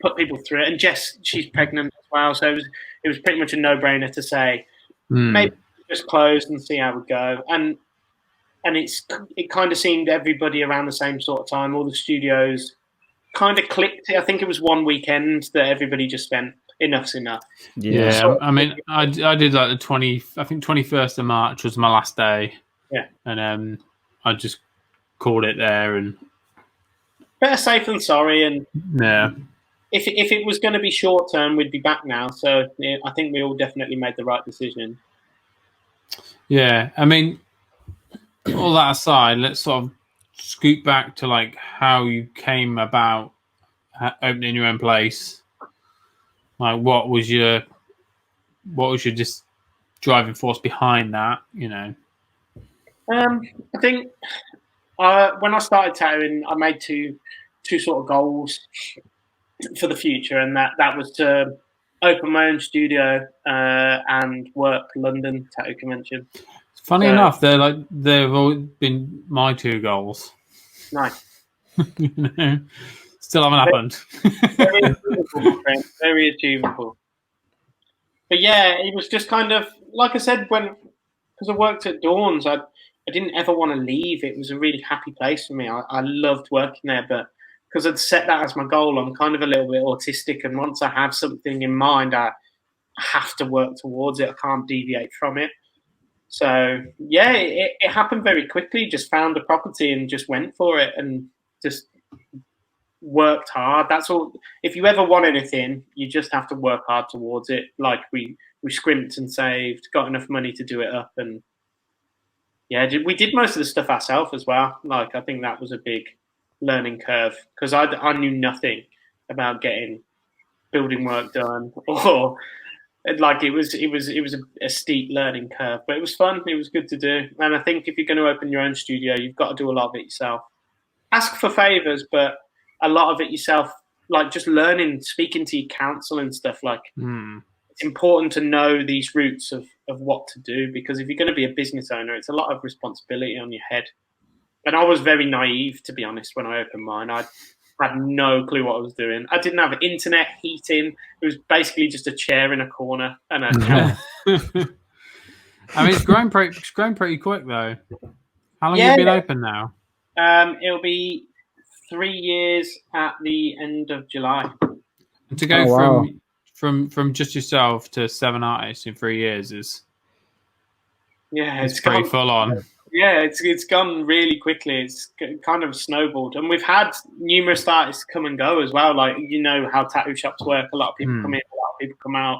put people through it. And Jess, she's pregnant as well, so it was pretty much a no-brainer to say maybe just close and see how we go. And it kind of seemed everybody around the same sort of time. All the studios kind of clicked. I think it was one weekend that everybody just spent. Enough's enough. Yeah, so, I mean, I did like the 21st of March was my last day. Yeah, and I just called it there, and better safe than sorry. And yeah, if it was going to be short term, we'd be back now. So yeah, I think we all definitely made the right decision. Yeah, I mean, all that aside, let's sort of scoot back to like how you came about opening your own place. Like, what was your just driving force behind that? You know, I think when I started tattooing, I made two sort of goals for the future, and that was to open my own studio and work London Tattoo Convention. Funny enough, they've always been my 2 goals. Nice. You know, still haven't happened. Very achievable, friend. Very achievable. But yeah, it was just kind of like I said, because I worked at Dawn's, I didn't ever want to leave. It was a really happy place for me. I loved working there, but because I'd set that as my goal, I'm kind of a little bit autistic, and once I have something in mind, I have to work towards it. I can't deviate from it. So yeah, it happened very quickly. Just found a property and just went for it, and just worked hard. That's all. If you ever want anything, you just have to work hard towards it. Like we scrimped and saved, got enough money to do it up, and yeah, we did most of the stuff ourselves as well. Like, I think that was a big learning curve, because I knew nothing about getting building work done, or like it was a steep learning curve, but it was fun. It was good to do. And I think if you're going to open your own studio, you've got to do a lot of it yourself. Ask for favors, but a lot of it yourself, like just learning, speaking to your council and stuff. Like, it's important to know these routes of what to do, because if you're going to be a business owner, it's a lot of responsibility on your head. And I was very naive, to be honest, when I opened mine. I had no clue what I was doing. I didn't have internet, heating. It was basically just a chair in a corner and a camera. I mean, it's grown pretty quick, though. How long have you been open now? It'll be 3 years at the end of July. And to go from just yourself to 7 artists in 3 years is it's pretty full on. Yeah, it's gone really quickly. It's kind of snowballed, and we've had numerous artists come and go as well. Like, you know how tattoo shops work. A lot of people come in, a lot of people come out.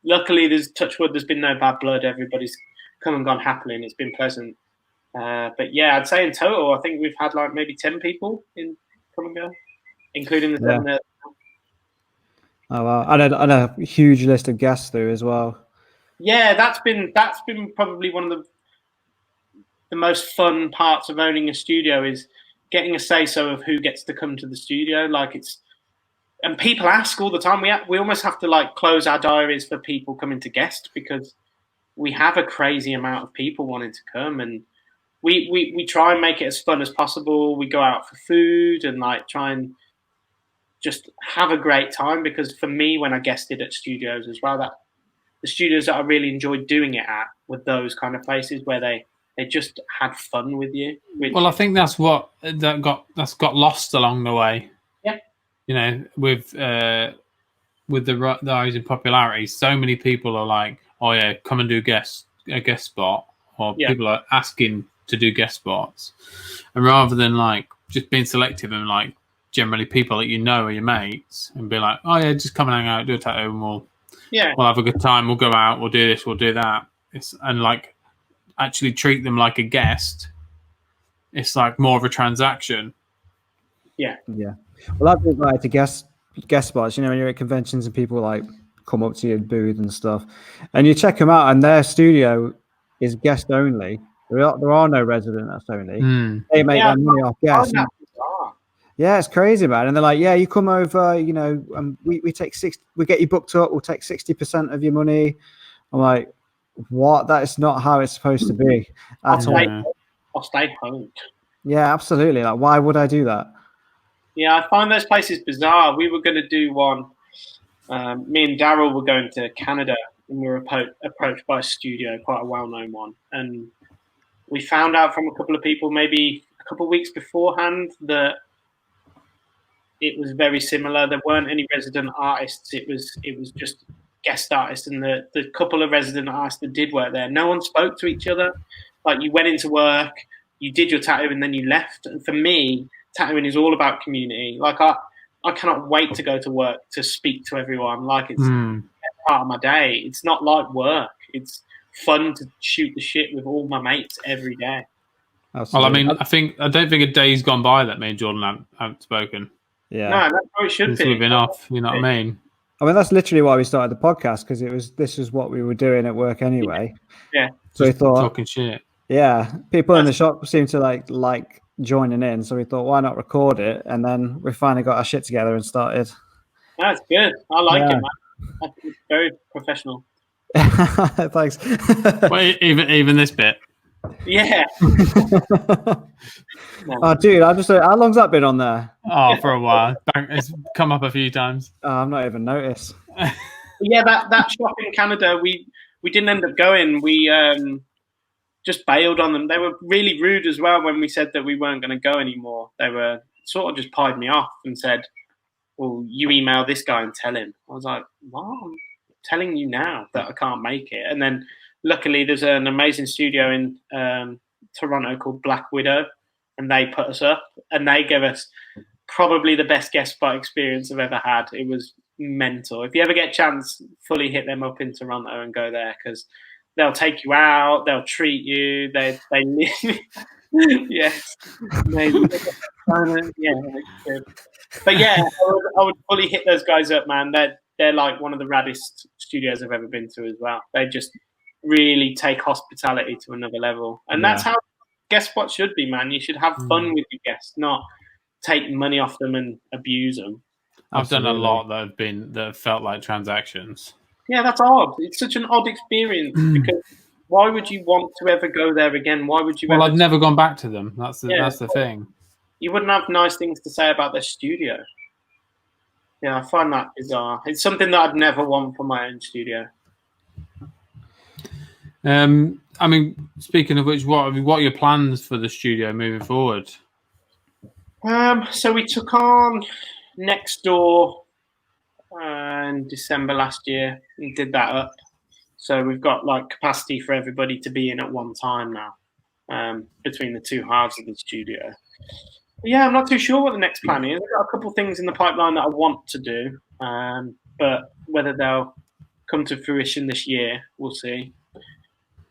Luckily, touch wood, there's been no bad blood. Everybody's come and gone happily, and it's been pleasant. But yeah, I'd say in total, I think we've had like maybe 10 people in come and go, including the 7 there. Oh wow! And a huge list of guests there as well. Yeah, that's been probably one of the most fun parts of owning a studio, is getting a say-so of who gets to come to the studio. Like, and people ask all the time. We almost have to like close our diaries for people coming to guest, because we have a crazy amount of people wanting to come, and we try and make it as fun as possible. We go out for food and like try and just have a great time, because for me, when I guested at studios as well, that the studios that I really enjoyed doing it at were those kind of places where they just had fun with you. Well, I think that's got lost along the way. Yeah, you know, with the rise in popularity, so many people are like, "Oh yeah, come and do a guest spot," or people are asking to do guest spots, and rather than like just being selective and like generally people that you know are your mates and be like, "Oh yeah, just come and hang out, do a tattoo, and we'll have a good time. We'll go out, we'll do this, we'll do that." And like actually treat them like a guest. It's like more of a transaction. Yeah. Well, I've been invited to guest spots. You know, when you're at conventions and people like come up to your booth and stuff, and you check them out, and their studio is guest only. There are no resident that's only. They make their money off guests. Yeah, it's crazy, man. And they're like, "Yeah, you come over. You know, we take 60. We get you booked up. We'll take 60% of your money." I'm like, "What? That is not how it's supposed to be." I'll stay home. Yeah, absolutely. Like, why would I do that? Yeah, I find those places bizarre. We were going to do one. Me and Daryl were going to Canada, and we were approached by a studio, quite a well-known one, and we found out from a couple of people, maybe a couple of weeks beforehand, that it was very similar. There weren't any resident artists. It was just guest artists, and the couple of resident artists that did work there, no one spoke to each other. Like, you went into work, you did your tattoo, and then you left. And for me, tattooing is all about community. Like, I cannot wait to go to work to speak to everyone. Like, it's part of my day. It's not like work. It's fun to shoot the shit with all my mates every day. Absolutely. Well, I mean, I don't think a day's gone by that me and Jordan haven't spoken. Yeah, no, that's how it should be. We've been off. You know what I mean? I mean, that's literally why we started the podcast, because this is what we were doing at work anyway. Yeah. So we thought, talking shit. Yeah, people in the shop seem to like joining in, so we thought, why not record it? And then we finally got our shit together and started. That's good. I like it, man. It's very professional. Thanks. Well, even this bit. Yeah. Oh, dude, how long's that been on there? Oh, for a while. It's come up a few times. I've not even noticed. Yeah, that shop in Canada, we didn't end up going. We just bailed on them. They were really rude as well when we said that we weren't going to go anymore. They were sort of just pied me off and said, "Well, you email this guy and tell him." I was like, "What? I'm telling you now that I can't make it." And then luckily there's an amazing studio in Toronto called Black Widow, and they put us up, and they gave us probably the best guest spot experience I've ever had. It was mental. If you ever get a chance, fully hit them up in Toronto and go there, because they'll take you out, they'll treat you, they yes. But yeah, I would fully hit those guys up, man. They're like one of the raddest studios I've ever been to as well. They just really take hospitality to another level. And that's how guest spots should be, man. You should have fun with your guests, not take money off them and abuse them. I've done a lot that have felt like transactions. Yeah, that's odd. It's such an odd experience, because why would you want to ever go there again? Why would you? Well, I've never gone back to them. That's the thing. You wouldn't have nice things to say about their studio. Yeah, I find that bizarre. It's something that I'd never want for my own studio. I mean, speaking of which, what are your plans for the studio moving forward? So we took on Next Door in December last year and did that up. So we've got like capacity for everybody to be in at one time now, between the two halves of the studio. But yeah, I'm not too sure what the next plan is. I've got a couple of things in the pipeline that I want to do, but whether they'll come to fruition this year, we'll see.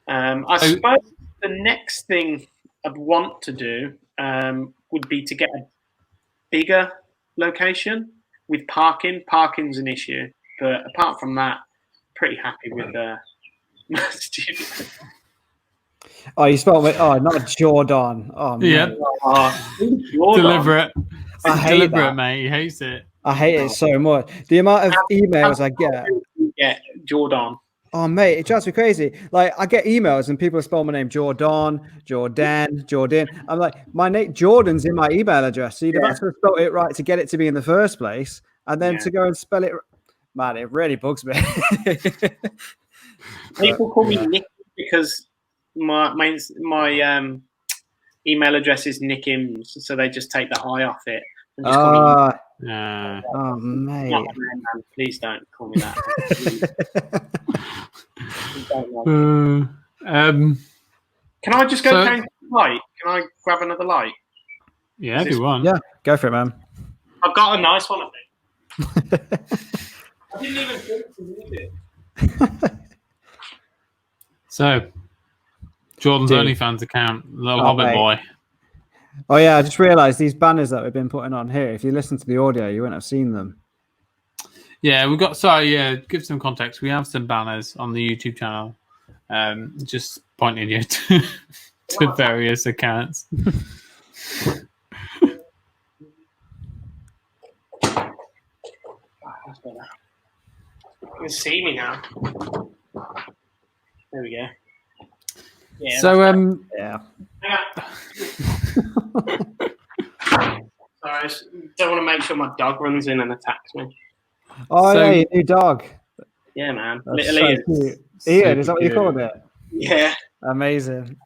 I suppose the next thing I'd want to do would be to get a bigger location with parking. Parking's an issue, but apart from that, pretty happy with my studio. Oh, you spelled it. Oh, not Jordan. Oh, man. Yeah. Deliberate. I hate Deliberate, that. mate. He hates it. I hate it so much. The amount of emails I get. Yeah, Jordan. Oh, mate, it drives me crazy. Like, I get emails and people spell my name Jordan. I'm like, my name Jordan's in my email address. So you'd have actually spelled it right to get it to me in the first place. And then to go and spell it, man, it really bugs me. People call me Nick because my email address is Nick Imms, so they just take the I off it and just call me. Oh, mate. Not my name, man. Please don't call me that. Can I just go change the light? Can I grab another light? Yeah, if you want. Yeah, go for it, man. I've got a nice one, I think. I didn't even think to need it. So, Jordan's OnlyFans account, little Hobbit boy. Oh, yeah, I just realised these banners that we've been putting on here, if you listen to the audio, you wouldn't have seen them. Yeah, give some context. We have some banners on the YouTube channel, just pointing you to various accounts. You can see me now. There we go. Yeah. So, yeah. Sorry, I just don't want to make sure my dog runs in and attacks me. Oh, yeah, your new dog. Yeah, man. That's Little so cute. Ian, is that what you called it? Yeah. Amazing.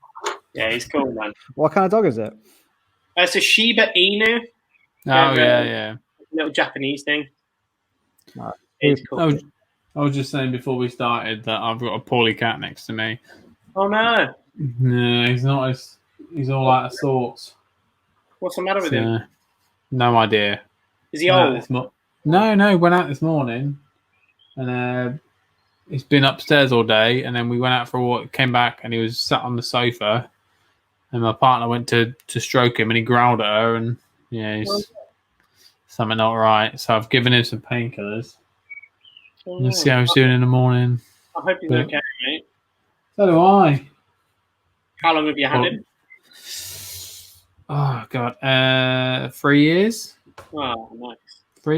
Yeah, he's cool, man. What kind of dog is it? It's a Shiba Inu. Oh, yeah. Little Japanese thing. It's cool. I was just saying before we started that I've got a poorly cat next to me. Oh, no. No, he's not. He's all out of sorts. What's the matter with him? No idea. Is he old? No, went out this morning and he's been upstairs all day, and then we went out for a walk, came back and he was sat on the sofa and my partner went to stroke him and he growled at her and he's something not right. So I've given him some painkillers. We'll see how he's doing in the morning. I hope he's okay, mate. So do I. How long have you had him? Oh, God. 3 years? Oh, nice. 4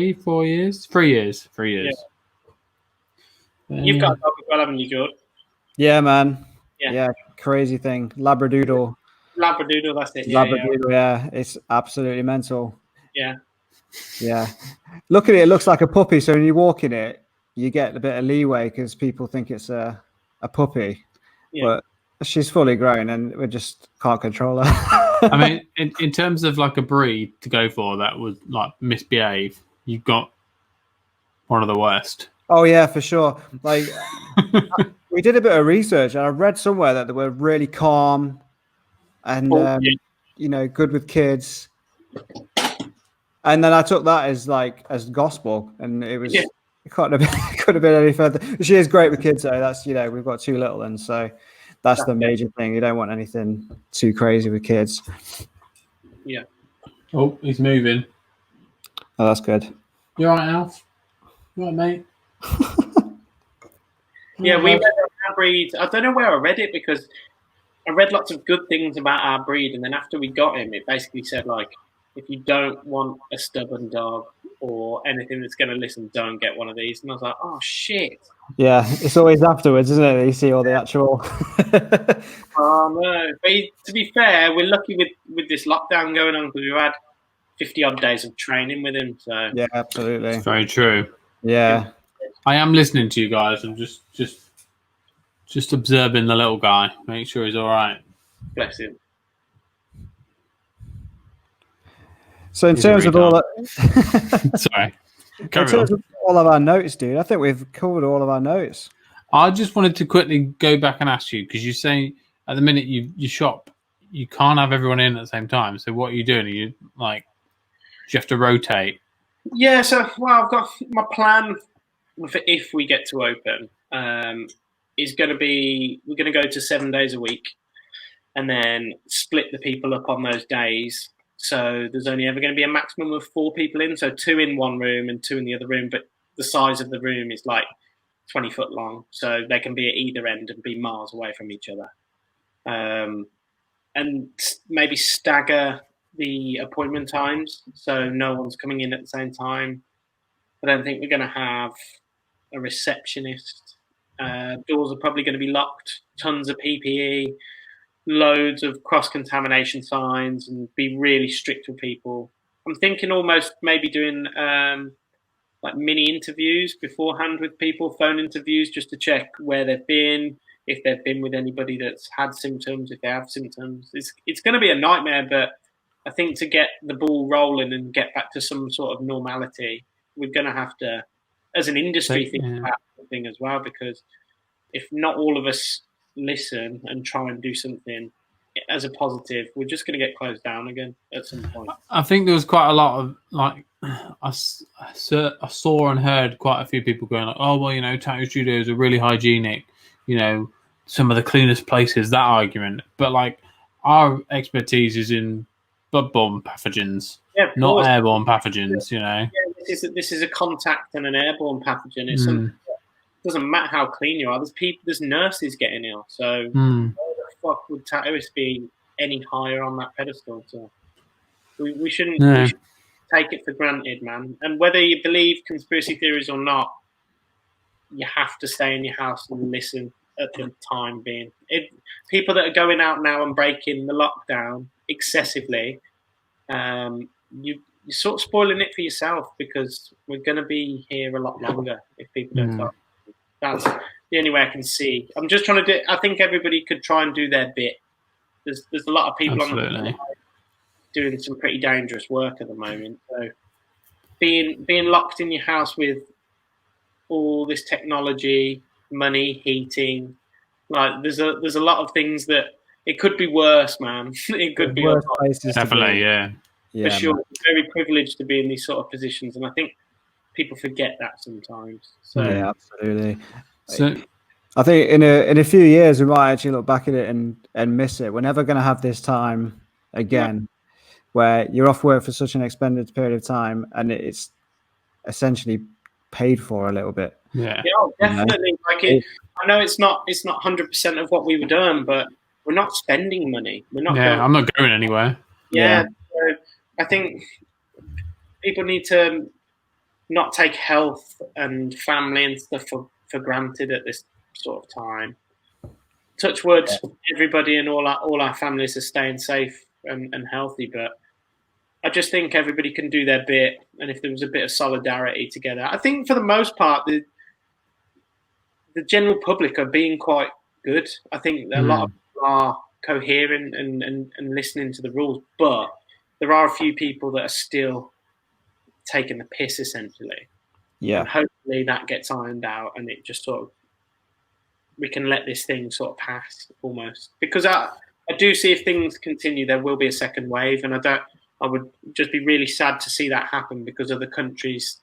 years? 3 years. 3 years. Yeah. You've got a dog as well, haven't you, George? Yeah, man. Yeah. Crazy thing. Labradoodle. Labradoodle, that's it. Labradoodle, yeah. It's absolutely mental. Yeah. Yeah. Look at it. It looks like a puppy. So when you walk in it, you get a bit of leeway because people think it's a puppy. Yeah. But she's fully grown and we just can't control her. I mean, in terms of like a breed to go for that would like misbehave, you've got one of the worst. Oh, yeah, for sure. Like, we did a bit of research and I read somewhere that they were really calm and, good with kids. And then I took that as gospel, and it was it could have been any further. She is great with kids, though. That's we've got 2 little ones, so that's the major thing. You don't want anything too crazy with kids. Yeah. Oh, he's moving. Oh, that's good. You all right, Alf? You all right, mate? Yeah, we read our breed. I don't know where I read it because I read lots of good things about our breed, and then after we got him, it basically said like, if you don't want a stubborn dog or anything that's going to listen, don't get one of these. And I was like, oh shit. Yeah, it's always afterwards, isn't it? You see all the actual. Oh no! But to be fair, we're lucky with this lockdown going on because we've had 50 odd days of training with him. So yeah, absolutely. It's very true. Yeah. I am listening to you guys. I'm just observing the little guy. Make sure he's all right. Bless him. So in terms of all that, sorry. In terms of all of our notes, dude, I think we've covered all of our notes. I just wanted to quickly go back and ask you because you say at the minute you shop, you can't have everyone in at the same time. So what are you doing? Are you do you have to rotate? Yeah. So I've got my plan for if we get to open is going to be we're going to go to 7 days a week, and then split the people up on those days. So there's only ever going to be a maximum of 4 people in. So 2 in one room and 2 in the other room. But the size of the room is like 20 foot long. So they can be at either end and be miles away from each other. And maybe stagger the appointment times. So no one's coming in at the same time. I don't think we're going to have a receptionist Doors are probably going to be locked. Tons of PPE, loads of cross-contamination signs, and be really strict with people. I'm thinking almost maybe doing like mini interviews beforehand with people, phone interviews, just to check where they've been, if they've been with anybody that's had symptoms, if they have symptoms. It's going to be a nightmare, but I think to get the ball rolling and get back to some sort of normality, we're going to have to, as an industry, think about something as well, because if not all of us listen and try and do something as a positive, we're just going to get closed down again at some point. I think there was quite a lot of like I saw and heard quite a few people going like, oh well, you know, tattoo studios are really hygienic, you know, some of the cleanest places. That argument, but like our expertise is in bloodborne pathogens, not airborne pathogens. You know, this is a contact and an airborne pathogen. It's something that doesn't matter how clean you are. There's nurses getting ill, so why the fuck would tattooists be any higher on that pedestal? So we shouldn't. No. We should take it for granted, man. And whether you believe conspiracy theories or not, you have to stay in your house and listen at the time being. People that are going out now and breaking the lockdown excessively, you're sort of spoiling it for yourself, because we're going to be here a lot longer if people don't start. That's the only way I can see. I'm just trying to do. I think everybody could try and do their bit. There's a lot of people on the doing some pretty dangerous work at the moment. So being locked in your house with all this technology, money, heating, like there's a lot of things that it could be worse, man. It could be worse places. Definitely, yeah. For sure. We're very privileged to be in these sort of positions, and I think people forget that sometimes. So yeah, absolutely. So I think in a few years we might actually look back at it and miss it. We're never going to have this time again, where you're off work for such an extended period of time and it's essentially paid for a little bit. Yeah, definitely. You know? I know it's not 100% of what we would earn, but we're not spending money. We're not. Yeah, I'm not going anywhere. Yeah. So I think people need to not take health and family and stuff for granted at this sort of time. Touch wood, everybody and all our families are staying safe and healthy, but I just think everybody can do their bit, and if there was a bit of solidarity together, I think for the most part the general public are being quite good. I think a lot of people are coherent and listening to the rules, but there are a few people that are still taking the piss, essentially. Yeah. And hopefully that gets ironed out, and it just sort of, we can let this thing sort of pass almost. Because I do see if things continue, there will be a second wave, and I would just be really sad to see that happen, because other countries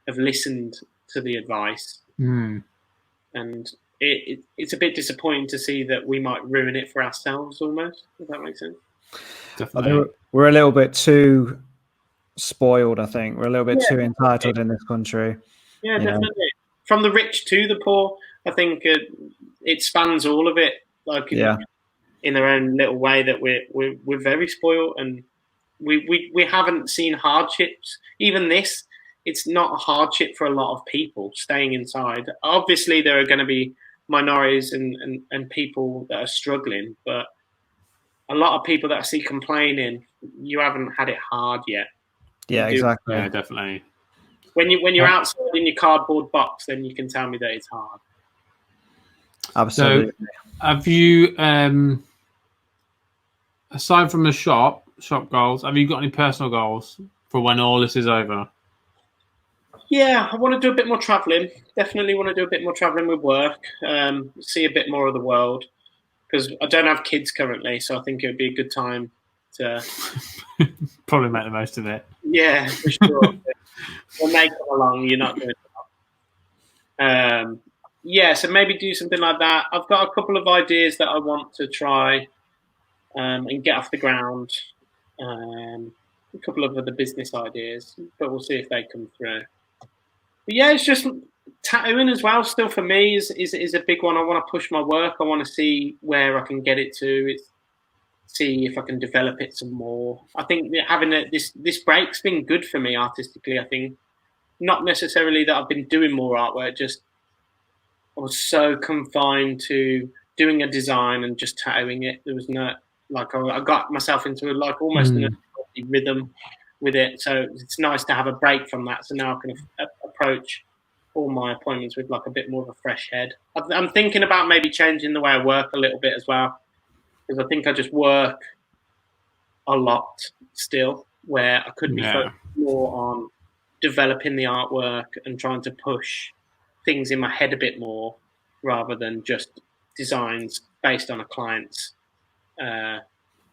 have listened to the advice. And it's a bit disappointing to see that we might ruin it for ourselves almost, if that makes sense. Definitely. We're a little bit too spoiled, I think. We're a little bit too entitled in this country. Yeah, definitely. From the rich to the poor, I think it spans all of it. Like in their own little way, that we're very spoiled, and we haven't seen hardships. Even this, it's not a hardship for a lot of people staying inside. Obviously, there are going to be minorities and people that are struggling, but a lot of people that I see complaining, you haven't had it hard yet. Yeah, exactly. Yeah, definitely. When you're outside in your cardboard box, then you can tell me that it's hard. Absolutely. So, have you, aside from the shop goals, have you got any personal goals for when all this is over? Yeah, I want to do a bit more traveling. Definitely want to do a bit more traveling with work. See a bit more of the world, because I don't have kids currently, so I think it would be a good time to probably make the most of it. Yeah, for sure. When they come along, you're not doing it. Yeah, so maybe do something like that. I've got a couple of ideas that I want to try and get off the ground. A couple of other business ideas, but we'll see if they come through. But yeah, it's just tattooing as well. Still, for me, is a big one. I want to push my work. I want to see where I can get it to. See if I can develop it some more. I think that having this break's been good for me artistically. I think not necessarily that I've been doing more artwork. Just I was so confined to doing a design and just tattooing it. There was no like I got myself into like almost an rhythm with it. So it's nice to have a break from that. So now I can approach all my appointments with like a bit more of a fresh head. I'm thinking about maybe changing the way I work a little bit as well, because I think I just work a lot still, where I could be focused more on developing the artwork and trying to push things in my head a bit more rather than just designs based on a client's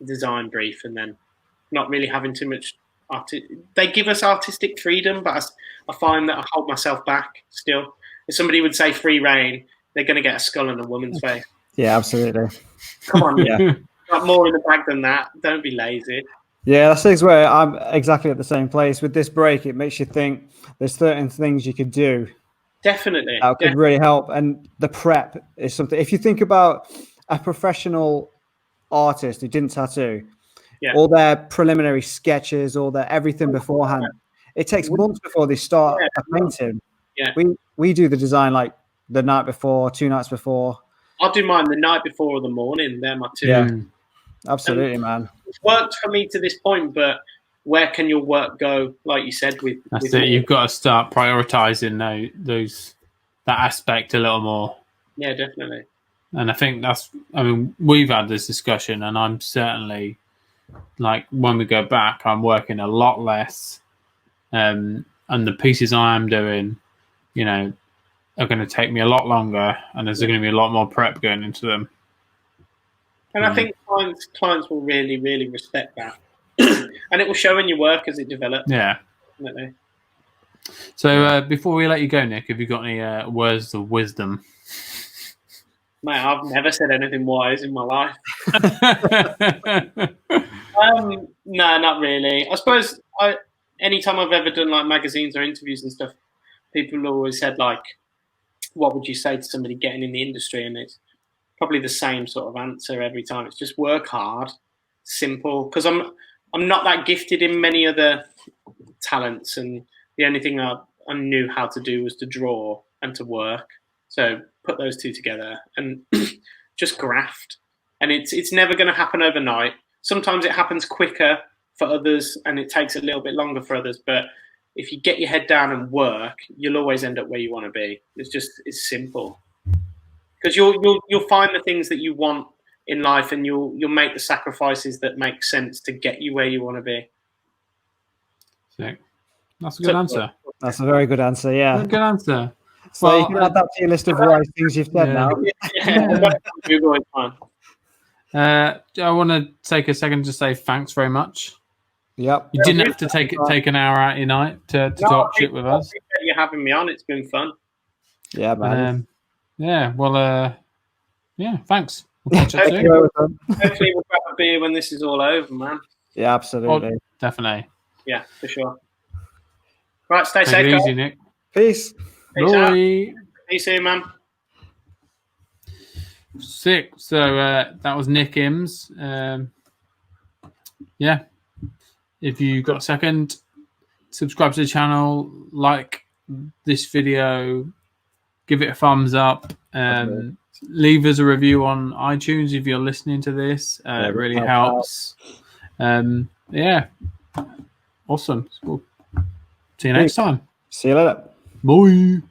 design brief, and then not really having too much they give us artistic freedom, but I find that I hold myself back still. If somebody would say free reign, they're going to get a skull on a woman's face. Yeah, absolutely. Come on, yeah. Got more in the bag than that. Don't be lazy. Yeah, that's things where I'm exactly at the same place. With this break, it makes you think there's certain things you could do. Definitely. That could really help. And the prep is something. If you think about a professional artist who didn't tattoo, all their preliminary sketches, all their everything beforehand, it takes months before they start a painting. Yeah. We do the design like the night before, 2 nights before. I'll do mine the night before or the morning. They're my two. Yeah, absolutely, man. It's worked for me to this point, but where can your work go? Like you said, that's it. You've got to start prioritizing that aspect a little more. Yeah, definitely. And I think we've had this discussion, and I'm certainly like when we go back, I'm working a lot less, and the pieces I am doing, are going to take me a lot longer, and there's going to be a lot more prep going into them. And I think clients will really, really respect that. And it will show in your work as it develops. Yeah. Definitely. So before we let you go, Nick, have you got any words of wisdom? Mate, I've never said anything wise in my life. No, not really. I suppose anytime I've ever done like magazines or interviews and stuff, people have always said like, what would you say to somebody getting in the industry? And it's probably the same sort of answer every time. It's just work hard, simple. Because I'm not that gifted in many other talents, and the only thing I knew how to do was to draw and to work. So put those two together and just graft. And it's never going to happen overnight. Sometimes it happens quicker for others, and it takes a little bit longer for others. But if you get your head down and work, you'll always end up where you want to be. It's simple. Because you'll find the things that you want in life, and you'll make the sacrifices that make sense to get you where you want to be. Sick. That's a good answer. That's a very good answer. Yeah, good answer. So you can add that to your list of wise things you've said now. I want to take a second to say thanks very much. Yep. You didn't have to take an hour out of your night to talk shit with us. I appreciate you having me on. It's been fun. Yeah, man. Thanks. We'll catch up soon. Hopefully we'll grab a beer when this is all over, man. Yeah, absolutely. Oh, definitely. Yeah, for sure. Right, stay Take safe. It easy, Nick. Peace. Bye. See you soon, man. Sick. So that was Nick Imms. If you got a second, subscribe to the channel, like this video, give it a thumbs up, leave us a review on iTunes if you're listening to this. It really helps. Awesome. We'll see you next time. See you later. Bye.